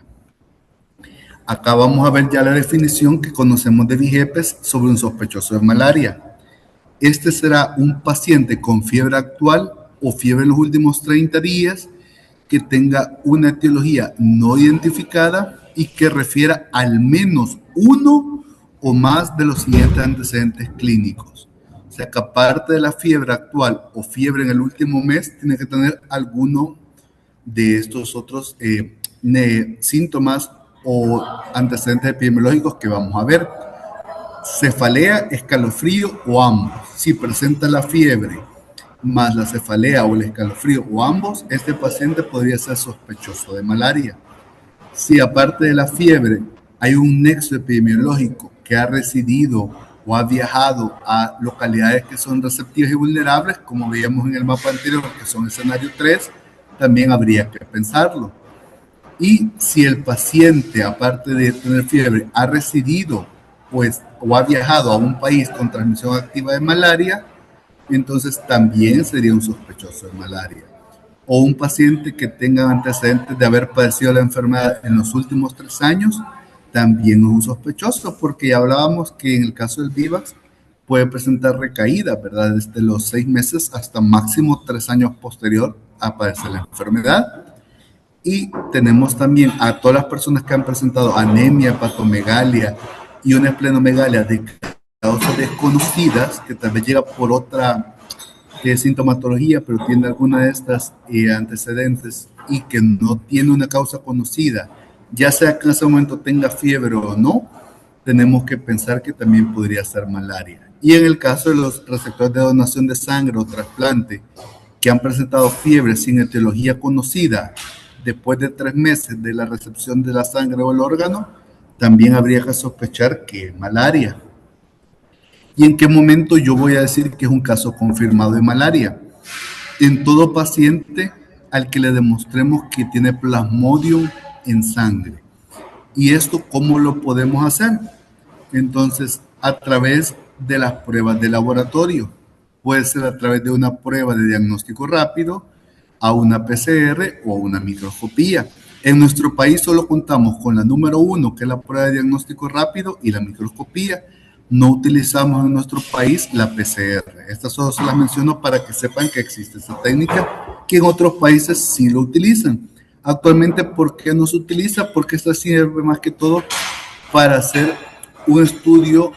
Acá vamos a ver ya la definición que conocemos de VIGEPES sobre un sospechoso de malaria. Este será un paciente con fiebre actual o fiebre en los últimos 30 días que tenga una etiología no identificada y que refiera al menos uno o más de los siguientes antecedentes clínicos. O sea, que aparte de la fiebre actual o fiebre en el último mes, tiene que tener alguno de estos otros síntomas o antecedentes epidemiológicos que vamos a ver. Cefalea, escalofrío o ambos. Si presenta la fiebre más la cefalea o el escalofrío o ambos, este paciente podría ser sospechoso de malaria. Si aparte de la fiebre hay un nexo epidemiológico que ha residido o ha viajado a localidades que son receptivas y vulnerables, como veíamos en el mapa anterior, que son escenario 3, también habría que pensarlo. Y si el paciente, aparte de tener fiebre, ha residido pues, o ha viajado a un país con transmisión activa de malaria, entonces también sería un sospechoso de malaria. O un paciente que tenga antecedentes de haber padecido la enfermedad en los últimos 3 años, también es un sospechoso, porque ya hablábamos que en el caso del VIVAX puede presentar recaída, ¿verdad? Desde los 6 meses hasta máximo 3 años posterior a padecer la enfermedad. Y tenemos también a todas las personas que han presentado anemia, hepatomegalia y una esplenomegalia de causas desconocidas, que tal vez llega por otra sintomatología, pero tiene alguna de estas antecedentes y que no tiene una causa conocida, ya sea que en ese momento tenga fiebre o no, tenemos que pensar que también podría ser malaria. Y en el caso de los receptores de donación de sangre o trasplante que han presentado fiebre sin etiología conocida después de 3 meses de la recepción de la sangre o el órgano, también habría que sospechar que es malaria. ¿Y en qué momento yo voy a decir que es un caso confirmado de malaria? En todo paciente al que le demostremos que tiene plasmodium en sangre. ¿Y esto cómo lo podemos hacer? Entonces, a través de las pruebas de laboratorio. Puede ser a través de una prueba de diagnóstico rápido, a una PCR o a una microscopía. En nuestro país solo contamos con la número 1, que es la prueba de diagnóstico rápido, y la microscopía. No utilizamos en nuestro país la PCR. Estas solo se las menciono para que sepan que existe esta técnica, que en otros países sí lo utilizan. Actualmente, ¿por qué no se utiliza? Porque esta sirve más que todo para hacer un estudio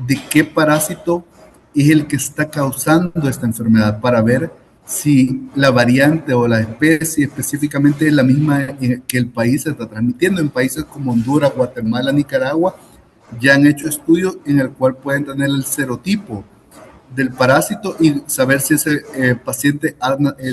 de qué parásito es el que está causando esta enfermedad, para ver si la variante o la especie específicamente es la misma que el país se está transmitiendo. En países como Honduras, Guatemala, Nicaragua, ya han hecho estudios en el cual pueden tener el serotipo del parásito y saber si ese paciente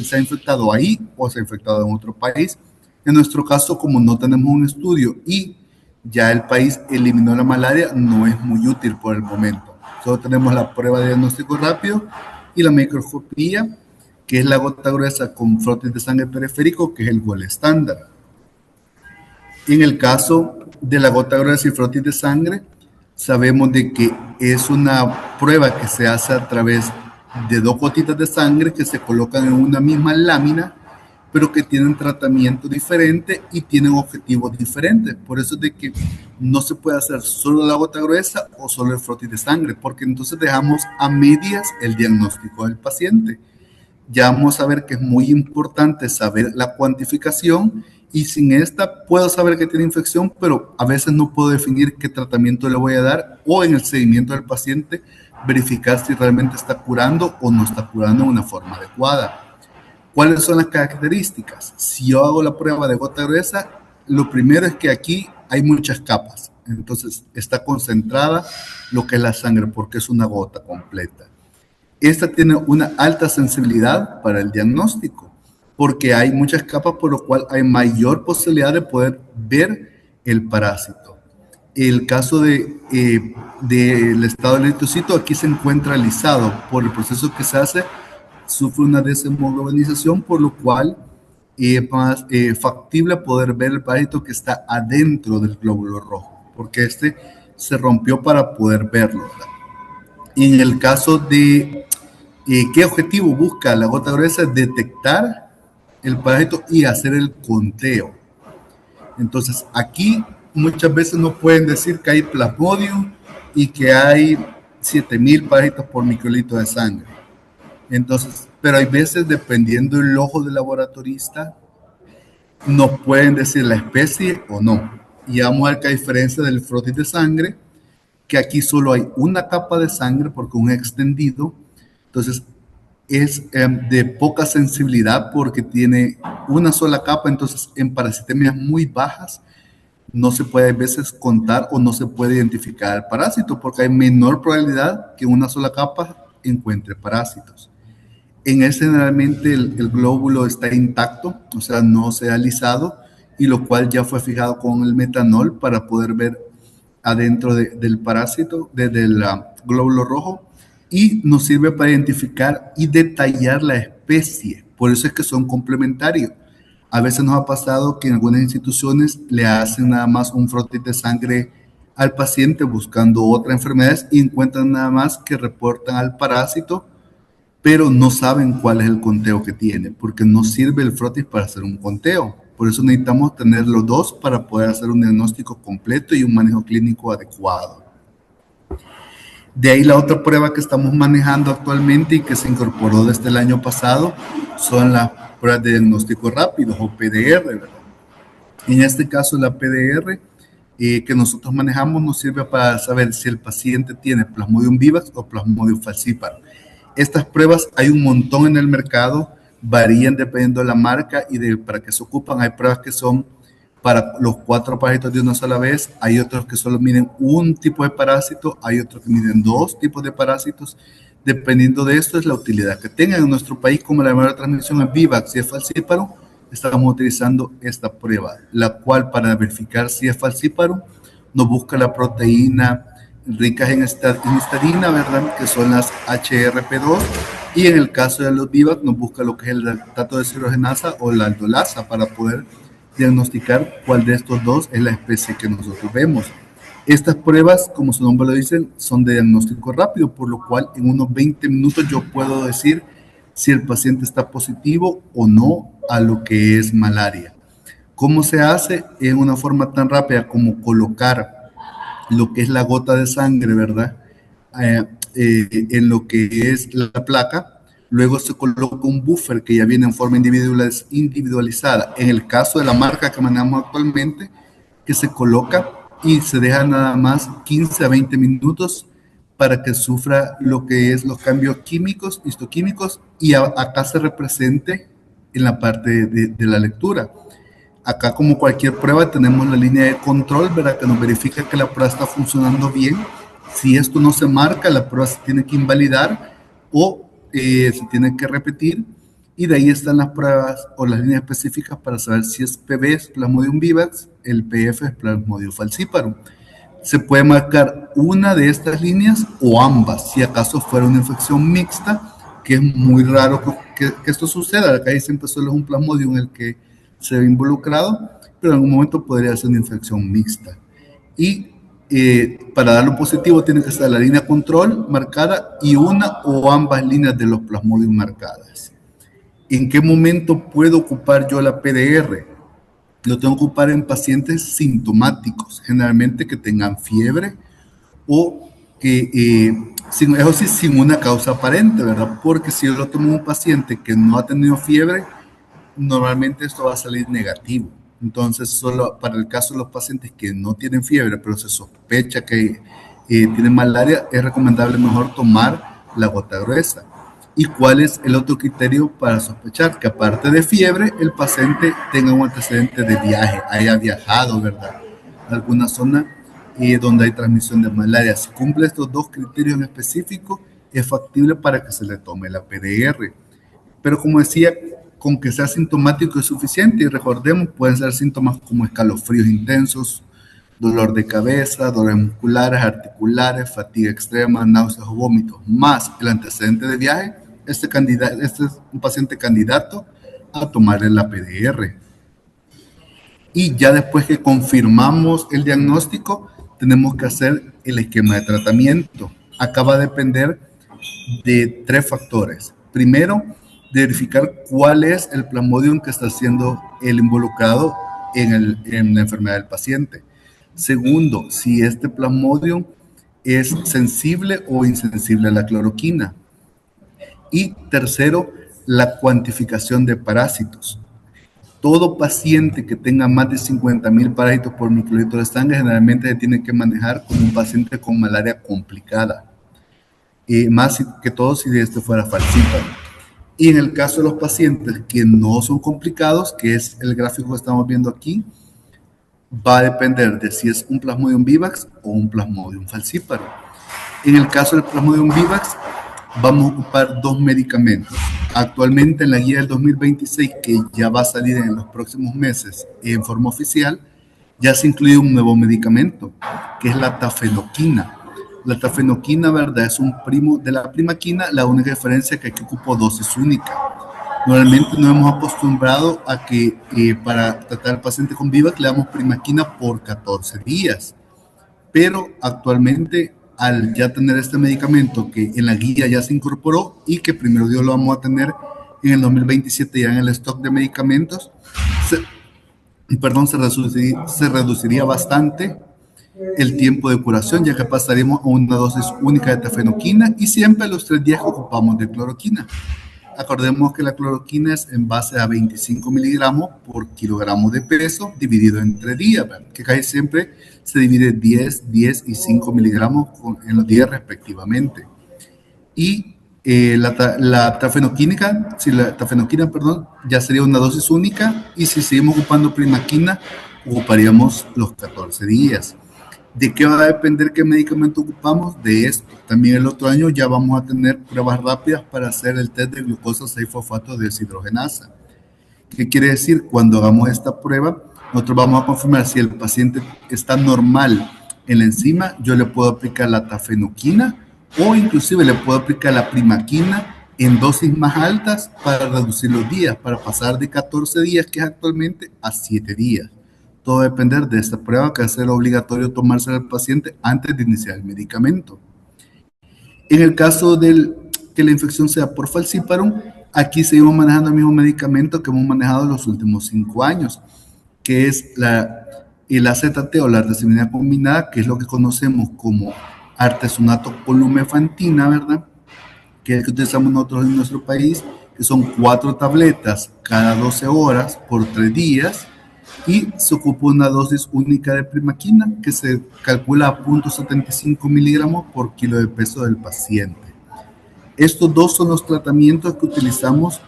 se ha infectado ahí o se ha infectado en otro país. En nuestro caso, como no tenemos un estudio y ya el país eliminó la malaria, no es muy útil por el momento. Solo tenemos la prueba de diagnóstico rápido y la microscopía, que es la gota gruesa con frotis de sangre periférico, que es el gol estándar. En el caso de la gota gruesa y frotis de sangre, sabemos de que es una prueba que se hace a través de 2 gotitas de sangre que se colocan en una misma lámina, pero que tienen tratamiento diferente y tienen objetivos diferentes. Por eso es de que no se puede hacer solo la gota gruesa o solo el frotis de sangre, porque entonces dejamos a medias el diagnóstico del paciente. Ya vamos a ver que es muy importante saber la cuantificación, y sin esta puedo saber que tiene infección, pero a veces no puedo definir qué tratamiento le voy a dar, o en el seguimiento del paciente verificar si realmente está curando o no está curando de una forma adecuada. ¿Cuáles son las características? Si yo hago la prueba de gota gruesa, lo primero es que aquí hay muchas capas, entonces está concentrada lo que es la sangre porque es una gota completa. Esta tiene una alta sensibilidad para el diagnóstico porque hay muchas capas, por lo cual hay mayor posibilidad de poder ver el parásito. El caso del estado del eritrocito aquí se encuentra alisado por el proceso que se hace, sufre una deshemoglobinización, por lo cual es más factible poder ver el parásito que está adentro del glóbulo rojo, porque este se rompió para poder verlo, ¿verdad? Y en el caso de qué objetivo busca la gota gruesa, detectar el parásito y hacer el conteo. Entonces, aquí muchas veces no pueden decir que hay plasmodium y que hay 7,000 parásitos por microlitro de sangre. Entonces, pero hay veces, dependiendo del ojo del laboratorista, no pueden decir la especie o no. Y vamos a ver que a diferencia del frotis de sangre, que aquí solo hay una capa de sangre porque un extendido, entonces es de poca sensibilidad porque tiene una sola capa, entonces en parasitemias muy bajas no se puede a veces contar o no se puede identificar el parásito porque hay menor probabilidad que una sola capa encuentre parásitos. En ese generalmente el glóbulo está intacto, o sea, no se ha alisado, y lo cual ya fue fijado con el metanol para poder ver adentro del parásito, del glóbulo rojo, y nos sirve para identificar y detallar la especie. Por eso es que son complementarios. A veces nos ha pasado que en algunas instituciones le hacen nada más un frotis de sangre al paciente buscando otras enfermedades y encuentran nada más que reportan al parásito, pero no saben cuál es el conteo que tiene, porque no sirve el frotis para hacer un conteo. Por eso necesitamos tener los dos para poder hacer un diagnóstico completo y un manejo clínico adecuado. De ahí la otra prueba que estamos manejando actualmente y que se incorporó desde el año pasado son las pruebas de diagnóstico rápido o PDR, ¿verdad? En este caso la PDR que nosotros manejamos nos sirve para saber si el paciente tiene Plasmodium vivax o Plasmodium falciparum. Estas pruebas hay un montón en el mercado, varían dependiendo de la marca y para qué se ocupan. Hay pruebas que son para los 4 parásitos de una sola vez, hay otros que solo miden un tipo de parásito, hay otros que miden 2 tipos de parásitos. Dependiendo de esto es la utilidad que tengan. En nuestro país, como la mayor transmisión es vivax y es falciparum, estamos utilizando esta prueba, la cual para verificar si es falciparum nos busca la proteína ricas en histidina, ¿verdad? Que son las HRP2, y en el caso de los vivax nos busca lo que es el lactato deshidrogenasa o la aldolasa para poder diagnosticar cuál de estos dos es la especie que nosotros vemos. Estas pruebas, como su nombre lo dice, son de diagnóstico rápido, por lo cual en unos 20 minutos yo puedo decir si el paciente está positivo o no a lo que es malaria. ¿Cómo se hace? En una forma tan rápida como colocar lo que es la gota de sangre, ¿verdad? En lo que es la placa. Luego se coloca un buffer que ya viene en forma individualizada. En el caso de la marca que manejamos actualmente, que se coloca y se deja nada más 15 a 20 minutos para que sufra lo que es los cambios químicos, histoquímicos, y acá se represente en la parte de la lectura. Acá, como cualquier prueba, tenemos la línea de control, ¿verdad? Que nos verifica que la prueba está funcionando bien. Si esto no se marca, la prueba se tiene que invalidar o se tiene que repetir, y de ahí están las pruebas o las líneas específicas para saber si es PB, es Plasmodium vivax, el PF es Plasmodium falciparum. Se puede marcar una de estas líneas o ambas, si acaso fuera una infección mixta, que es muy raro que esto suceda. Acá siempre solo es un Plasmodium el que se ve involucrado, pero en algún momento podría ser una infección mixta. Y para darlo positivo tiene que estar la línea control marcada y una o ambas líneas de los Plasmodium marcadas. ¿En qué momento puedo ocupar yo la PDR? Lo tengo que ocupar en pacientes sintomáticos, generalmente que tengan fiebre o que, eso sí, sin una causa aparente, ¿verdad? Porque si yo lo tomo en un paciente que no ha tenido fiebre, normalmente esto va a salir negativo. Entonces, solo para el caso de los pacientes que no tienen fiebre, pero se sospecha que tienen malaria, es recomendable mejor tomar la gota gruesa. ¿Y cuál es el otro criterio para sospechar? Que aparte de fiebre, el paciente tenga un antecedente de viaje, haya viajado, ¿verdad? A alguna zona donde hay transmisión de malaria. Si cumple estos dos criterios en específico, es factible para que se le tome la PDR. Pero como decía, con que sea sintomático es suficiente, y recordemos, pueden ser síntomas como escalofríos intensos, dolor de cabeza, dolores musculares, articulares, fatiga extrema, náuseas o vómitos, más el antecedente de viaje. Este es un paciente candidato a tomarle la PDR. Y ya después que confirmamos el diagnóstico, tenemos que hacer el esquema de tratamiento. Acá va a depender de 3 factores. Primero, verificar cuál es el Plasmodium que está siendo el involucrado en la enfermedad del paciente. Segundo, si este Plasmodium es sensible o insensible a la cloroquina. Y tercero, la cuantificación de parásitos. Todo paciente que tenga más de 50,000 parásitos por microlitro de sangre generalmente se tiene que manejar como un paciente con malaria complicada. Más que todo si este fuera falciparum. Y en el caso de los pacientes que no son complicados, que es el gráfico que estamos viendo aquí, va a depender de si es un Plasmodium vivax o un Plasmodium falciparum. En el caso del Plasmodium vivax, vamos a ocupar 2 medicamentos. Actualmente en la guía del 2026, que ya va a salir en los próximos meses en forma oficial, ya se incluye un nuevo medicamento, que es la tafenoquina. La tafenoquina, ¿verdad? Es un primo de la primaquina, la única diferencia es que aquí ocupo dosis única. Normalmente nos hemos acostumbrado a que para tratar al paciente con Vivax le damos primaquina por 14 días, pero actualmente al ya tener este medicamento que en la guía ya se incorporó y que primero Dios lo vamos a tener en el 2027 ya en el stock de medicamentos, se reduciría bastante el tiempo de curación, ya que pasaríamos a una dosis única de tafenoquina y siempre a los 3 días que ocupamos de cloroquina. Acordemos que la cloroquina es en base a 25 miligramos por kilogramo de peso dividido entre días, ¿verdad? Que casi siempre se divide 10, 10 y 5 miligramos en los días respectivamente. Y la tafenoquina, ya sería una dosis única, y si seguimos ocupando primaquina, ocuparíamos los 14 días. ¿De qué va a depender qué medicamento ocupamos? De esto. También el otro año ya vamos a tener pruebas rápidas para hacer el test de glucosa 6-fosfato deshidrogenasa. ¿Qué quiere decir? Cuando hagamos esta prueba, nosotros vamos a confirmar si el paciente está normal en la enzima. Yo le puedo aplicar la tafenoquina o inclusive le puedo aplicar la primaquina en dosis más altas para reducir los días, para pasar de 14 días, que es actualmente, a 7 días. Todo va a depender de esta prueba, que va a ser obligatorio tomársela al paciente antes de iniciar el medicamento. En el caso de que la infección sea por falciparum, aquí seguimos manejando el mismo medicamento que hemos manejado en los últimos 5 años, que es el AZT o la artesunina combinada, que es lo que conocemos como artesunato con lumefantrina, ¿verdad? Que es el que utilizamos nosotros en nuestro país, que son 4 tabletas cada 12 horas por 3 días, y se ocupa una dosis única de primaquina que se calcula a 0.75 miligramos por kilo de peso del paciente. Estos 2 son los tratamientos que utilizamos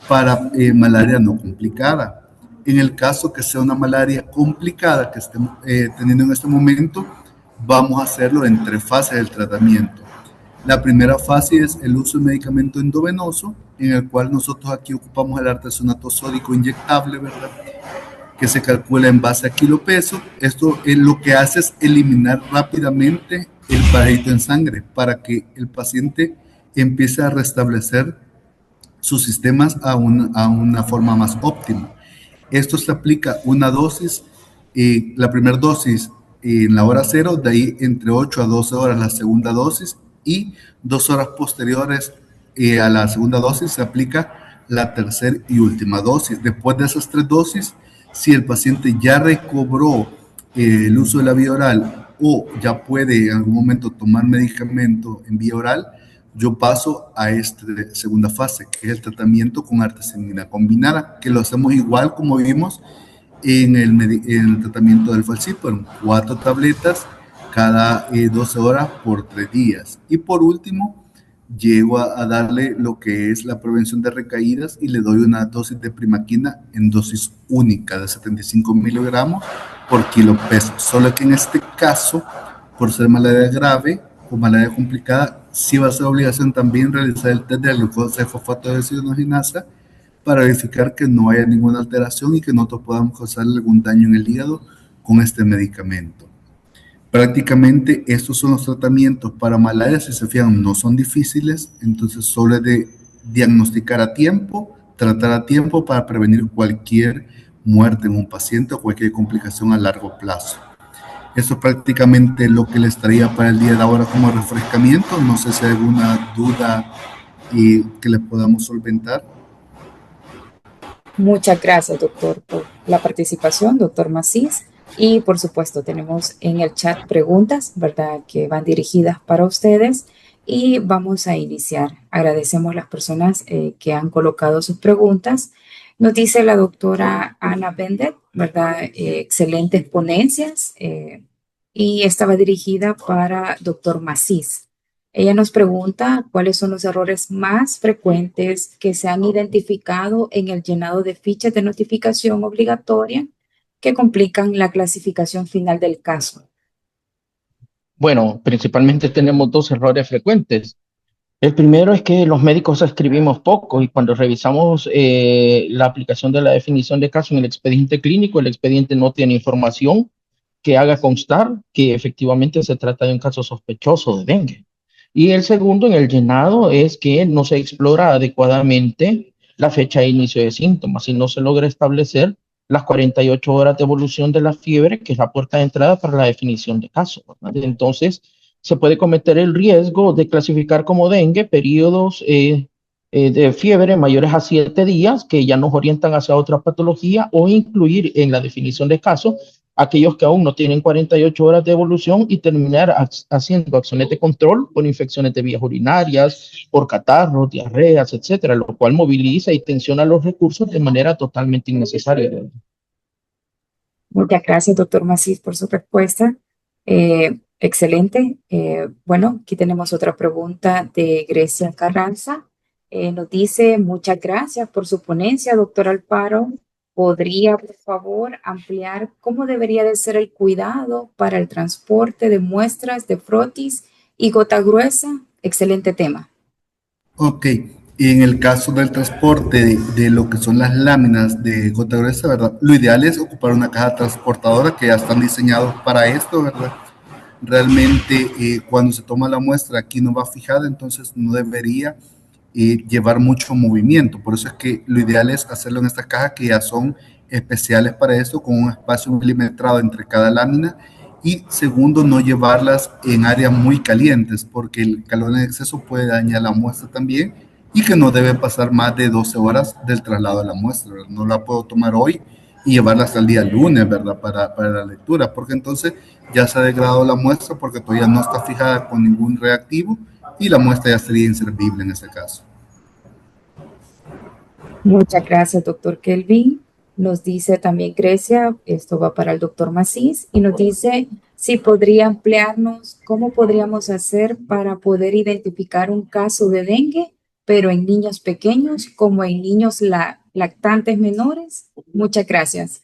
para malaria no complicada. En el caso que sea una malaria complicada que estemos teniendo en este momento, vamos a hacerlo en 3 fases del tratamiento. La primera fase es el uso de medicamento endovenoso, en el cual nosotros aquí ocupamos el artesonato sódico inyectable, ¿verdad? Que se calcula en base a kilopeso. Esto lo que hace es eliminar rápidamente el parásito en sangre para que el paciente empiece a restablecer sus sistemas a una forma más óptima. Esto se aplica una dosis, la primera dosis en la hora cero, de ahí entre 8 a 12 horas la segunda dosis y 2 horas posteriores a la segunda dosis se aplica la tercera y última dosis. Después de esas 3 dosis, si el paciente ya recobró el uso de la vía oral o ya puede en algún momento tomar medicamento en vía oral, yo paso a esta segunda fase, que es el tratamiento con artesanina combinada, que lo hacemos igual como vimos en el tratamiento del falciparum, 4 tabletas cada 12 horas por 3 días. Y por último, llego a darle lo que es la prevención de recaídas y le doy una dosis de primaquina en dosis única de 75 miligramos por kilo peso. Solo que en este caso, por ser malaria grave o malaria complicada, sí va a ser obligación también realizar el test de glucosa de fosfato de deshidrogenasa para verificar que no haya ninguna alteración y que nosotros podamos causarle algún daño en el hígado con este medicamento. Prácticamente estos son los tratamientos para malaria, si se fijan, no son difíciles, entonces solo es de diagnosticar a tiempo, tratar a tiempo para prevenir cualquier muerte en un paciente o cualquier complicación a largo plazo. Eso es prácticamente lo que les traía para el día de ahora como refrescamiento. No sé si hay alguna duda que les podamos solventar. Muchas gracias, doctor, por la participación, doctor Macís. Y por supuesto, tenemos en el chat preguntas, ¿verdad?, que van dirigidas para ustedes. Y vamos a iniciar. Agradecemos a las personas que han colocado sus preguntas. Nos dice la doctora Ana Bendet, ¿verdad? Excelentes ponencias. Y estaba dirigida para doctor Macís. Ella nos pregunta cuáles son los errores más frecuentes que se han identificado en el llenado de fichas de notificación obligatoria que complican la clasificación final del caso. Bueno, principalmente tenemos dos errores frecuentes. El primero es que los médicos escribimos poco y cuando revisamos la aplicación de la definición de caso en el expediente clínico, el expediente no tiene información que haga constar que efectivamente se trata de un caso sospechoso de dengue. Y el segundo en el llenado es que no se explora adecuadamente la fecha de inicio de síntomas y no se logra establecer las 48 horas de evolución de la fiebre, que es la puerta de entrada para la definición de caso, ¿verdad? Entonces, se puede cometer el riesgo de clasificar como dengue periodos de fiebre mayores a 7 días que ya nos orientan hacia otra patología o incluir en la definición de caso aquellos que aún no tienen 48 horas de evolución y terminar haciendo acciones de control por infecciones de vías urinarias, por catarros, diarreas, etcétera, lo cual moviliza y tensiona los recursos de manera totalmente innecesaria. Muchas gracias, doctor Macís, por su respuesta. Excelente. Bueno, aquí tenemos otra pregunta de Grecia Carranza. Nos dice, muchas gracias por su ponencia, doctor Alfaro. ¿Podría, por favor, ampliar cómo debería de ser el cuidado para el transporte de muestras de frotis y gota gruesa? Excelente tema. Ok, en el caso del transporte de lo que son las láminas de gota gruesa, ¿verdad? Lo ideal es ocupar una caja transportadora que ya están diseñados para esto, ¿verdad? Realmente cuando se toma la muestra aquí no va fijada, entonces no debería llevar mucho movimiento. Por eso es que lo ideal es hacerlo en estas cajas que ya son especiales para eso, con un espacio milimetrado entre cada lámina. Y segundo, no llevarlas en áreas muy calientes, porque el calor en exceso puede dañar la muestra también y que no debe pasar más de 12 horas del traslado de la muestra, ¿verdad? No la puedo tomar hoy y llevarla hasta el día lunes, ¿verdad? Para la lectura, porque entonces ya se ha degradado la muestra porque todavía no está fijada con ningún reactivo y la muestra ya sería inservible en ese caso. Muchas gracias, doctor Kelvin. Nos dice también Grecia, esto va para el doctor Macís, y nos dice si podría ampliarnos cómo podríamos hacer para poder identificar un caso de dengue, pero en niños pequeños como en niños lactantes menores. Muchas gracias.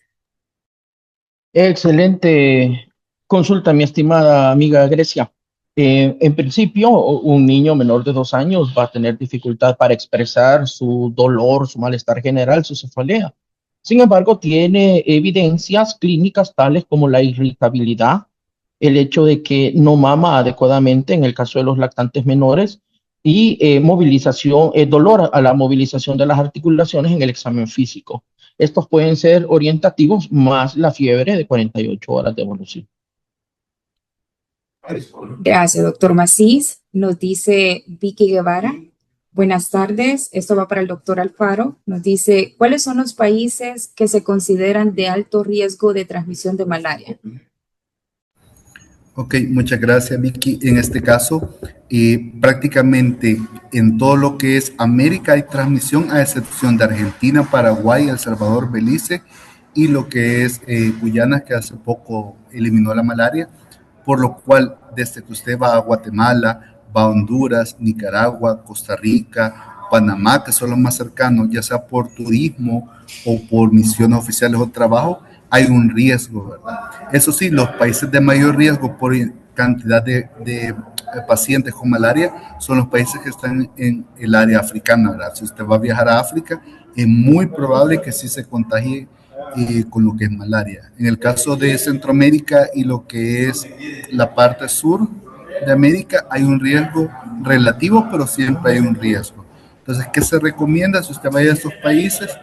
Excelente consulta, mi estimada amiga Grecia. En principio, un niño menor de 2 años va a tener dificultad para expresar su dolor, su malestar general, su cefalea. Sin embargo, tiene evidencias clínicas tales como la irritabilidad, el hecho de que no mama adecuadamente en el caso de los lactantes menores y movilización, dolor a la movilización de las articulaciones en el examen físico. Estos pueden ser orientativos más la fiebre de 48 horas de evolución. Gracias, doctor Macís. Nos dice Vicky Guevara. Buenas tardes. Esto va para el doctor Alfaro. Nos dice, ¿cuáles son los países que se consideran de alto riesgo de transmisión de malaria? Ok, muchas gracias, Vicky. En este caso, prácticamente en todo lo que es América hay transmisión, a excepción de Argentina, Paraguay, El Salvador, Belice y lo que es Guyana, que hace poco eliminó la malaria, por lo cual desde que usted va a Guatemala, va a Honduras, Nicaragua, Costa Rica, Panamá, que son los más cercanos, ya sea por turismo o por misiones oficiales o trabajo, hay un riesgo, ¿verdad? Eso sí, los países de mayor riesgo por cantidad de pacientes con malaria son los países que están en el área africana, ¿verdad? Si usted va a viajar a África, es muy probable que sí se contagie con lo que es malaria. En el caso de Centroamérica y lo que es la parte sur de América, hay un riesgo relativo, pero siempre hay un riesgo. Entonces, ¿qué se recomienda si usted vaya a estos países?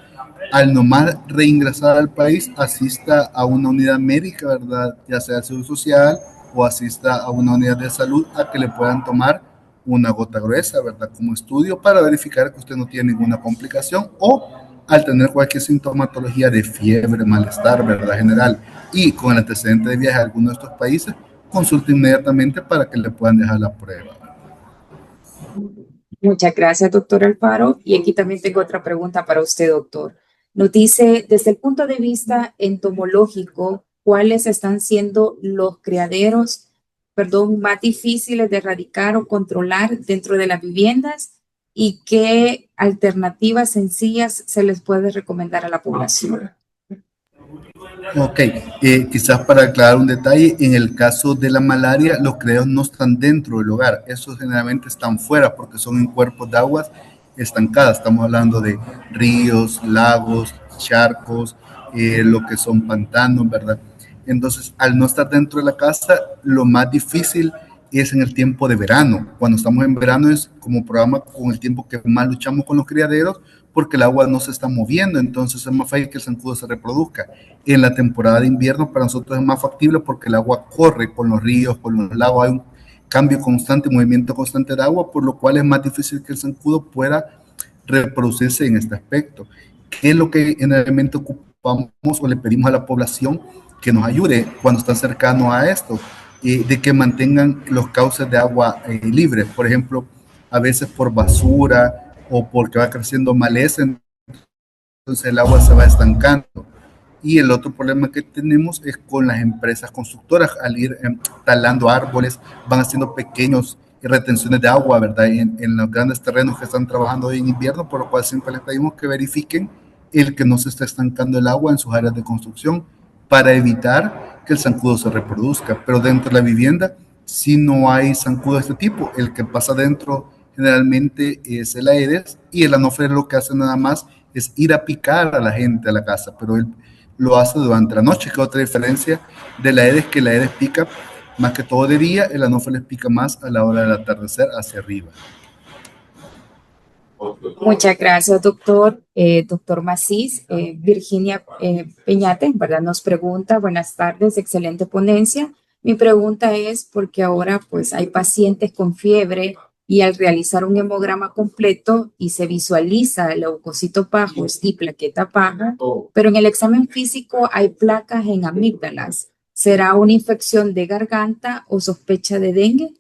Al nomás reingresar al país, asista a una unidad médica, ¿verdad? Ya sea de Seguro Social o asista a una unidad de salud a que le puedan tomar una gota gruesa, ¿verdad? Como estudio para verificar que usted no tiene ninguna complicación o al tener cualquier sintomatología de fiebre, malestar, ¿verdad? General y con el antecedente de viaje a alguno de estos países, consulte inmediatamente para que le puedan dejar la prueba. Muchas gracias, doctor Alfaro. Y aquí también tengo otra pregunta para usted, doctor. Nos dice, desde el punto de vista entomológico, ¿cuáles están siendo los criaderos, más difíciles de erradicar o controlar dentro de las viviendas? ¿Y qué alternativas sencillas se les puede recomendar a la población? Ok, quizás para aclarar un detalle, en el caso de la malaria, los criaderos no están dentro del hogar, esos generalmente están fuera porque son en cuerpos de aguas estancadas. Estamos hablando de ríos, lagos, charcos, lo que son pantanos, ¿verdad? Entonces, al no estar dentro de la casa, lo más difícil es en el tiempo de verano. Cuando estamos en verano es como programa con el tiempo que más luchamos con los criaderos porque el agua no se está moviendo, entonces es más fácil que el zancudo se reproduzca. En la temporada de invierno para nosotros es más factible porque el agua corre con los ríos, con los lagos, hay un cambio constante, movimiento constante de agua, por lo cual es más difícil que el zancudo pueda reproducirse en este aspecto. ¿Qué es lo que generalmente ocupamos o le pedimos a la población que nos ayude cuando están cercanos a esto? De que mantengan los cauces de agua libres, por ejemplo, a veces por basura o porque va creciendo maleza, entonces el agua se va estancando. Y el otro problema que tenemos es con las empresas constructoras, al ir talando árboles, van haciendo pequeños retenciones de agua, ¿verdad? En los grandes terrenos que están trabajando hoy en invierno, por lo cual siempre les pedimos que verifiquen el que no se está estancando el agua en sus áreas de construcción para evitar que el zancudo se reproduzca. Pero dentro de la vivienda, si no hay zancudo de este tipo, el que pasa dentro generalmente es el Aedes, y el anófeles lo que hace nada más es ir a picar a la gente a la casa, pero él lo hace durante la noche, que es otra diferencia de la Aedes, que la Aedes pica más que todo de día, el anófeles pica más a la hora del atardecer hacia arriba. Muchas gracias, doctor. Doctor Macís, Virginia Peñate, ¿verdad? Nos pregunta, buenas tardes, excelente ponencia. Mi pregunta es porque ahora pues hay pacientes con fiebre y al realizar un hemograma completo y se visualiza leucocitos bajos y plaqueta baja, pero en el examen físico hay placas en amígdalas. ¿Será una infección de garganta o sospecha de dengue?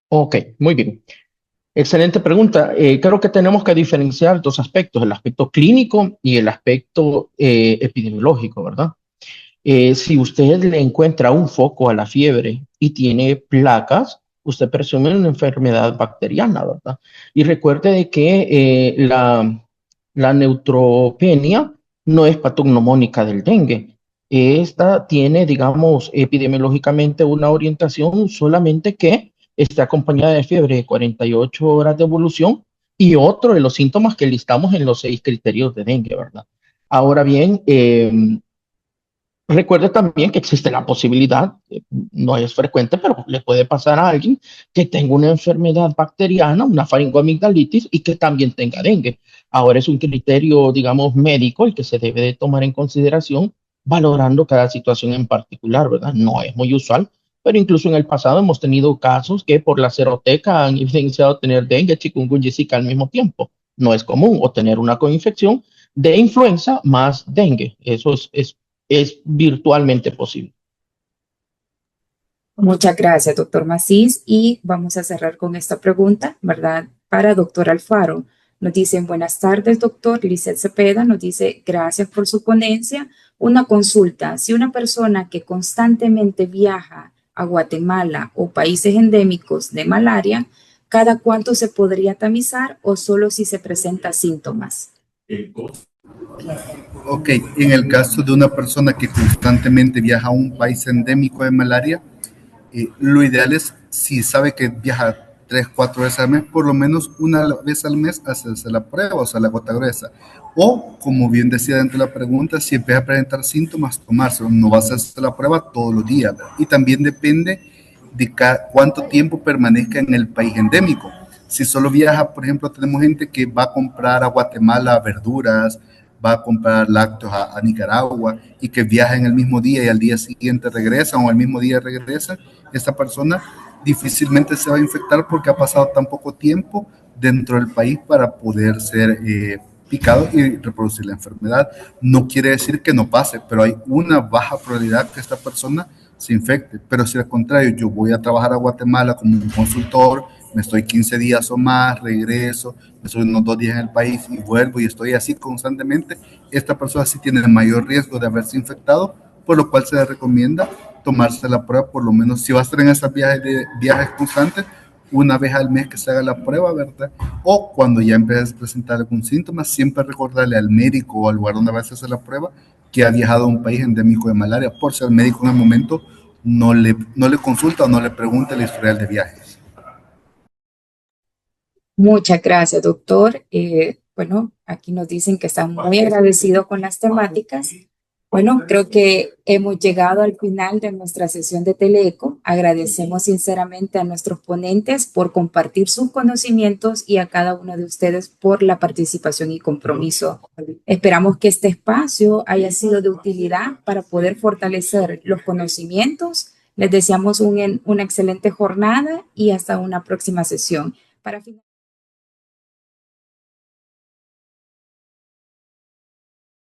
Ok, muy bien. Excelente pregunta. Creo que tenemos que diferenciar dos aspectos, el aspecto clínico y el aspecto epidemiológico, ¿verdad? Si usted le encuentra un foco a la fiebre y tiene placas, usted presume una enfermedad bacteriana, ¿verdad? Y recuerde de que la neutropenia no es patognomónica del dengue. Esta tiene, digamos, epidemiológicamente una orientación solamente que está acompañada de fiebre de 48 horas de evolución y otro de los síntomas que listamos en los 6 criterios de dengue, ¿verdad? Ahora bien, recuerde también que existe la posibilidad, no es frecuente, pero le puede pasar a alguien que tenga una enfermedad bacteriana, una faringoamigdalitis y que también tenga dengue. Ahora es un criterio, digamos, médico el que se debe de tomar en consideración valorando cada situación en particular, ¿verdad? No es muy usual, pero incluso en el pasado hemos tenido casos que por la seroteca han evidenciado tener dengue, chikungunya y zika al mismo tiempo. No es común o tener una coinfección de influenza más dengue. Eso es virtualmente posible. Muchas gracias, doctor Macís. Y vamos a cerrar con esta pregunta, ¿verdad? Para doctor Alfaro. Nos dicen, buenas tardes, doctor. Lizeth Cepeda nos dice, gracias por su ponencia. Una consulta. Si una persona que constantemente viaja a Guatemala o países endémicos de malaria, ¿cada cuánto se podría tamizar o solo si se presentan síntomas? Ok, en el caso de una persona que constantemente viaja a un país endémico de malaria, lo ideal es, si sabe que viaja 3, 4 veces al mes, por lo menos una vez al mes hacerse la prueba, o sea, la gota gruesa. O, como bien decía dentro de la pregunta, si empieza a presentar síntomas, tomárselo. No va a hacerse la prueba todos los días, ¿verdad? Y también depende de cuánto tiempo permanezca en el país endémico. Si solo viaja, por ejemplo, tenemos gente que va a comprar a Guatemala verduras, va a comprar lácteos a Nicaragua y que viaja en el mismo día y al día siguiente regresa o al mismo día regresa, esta persona difícilmente se va a infectar porque ha pasado tan poco tiempo dentro del país para poder ser picado y reproducir la enfermedad. No quiere decir que no pase, pero hay una baja probabilidad que esta persona se infecte. Pero si al contrario, yo voy a trabajar a Guatemala como un consultor, me estoy 15 días o más, regreso, me estoy unos 2 días en el país y vuelvo y estoy así constantemente, esta persona sí tiene el mayor riesgo de haberse infectado, por lo cual se le recomienda tomarse la prueba, por lo menos si va a estar en esas viajes constantes, una vez al mes que se haga la prueba, ¿verdad? O cuando ya empiece a presentar algún síntoma, siempre recordarle al médico o al lugar donde va a hacerse la prueba que ha viajado a un país endémico de malaria, por si el médico en el momento no le consulta o no le pregunta el historial de viajes. Muchas gracias, doctor. Bueno, aquí nos dicen que están muy agradecidos con las temáticas. Bueno, creo que hemos llegado al final de nuestra sesión de Teleco. Agradecemos sinceramente a nuestros ponentes por compartir sus conocimientos y a cada uno de ustedes por la participación y compromiso. Esperamos que este espacio haya sido de utilidad para poder fortalecer los conocimientos. Les deseamos una excelente jornada y hasta una próxima sesión. Para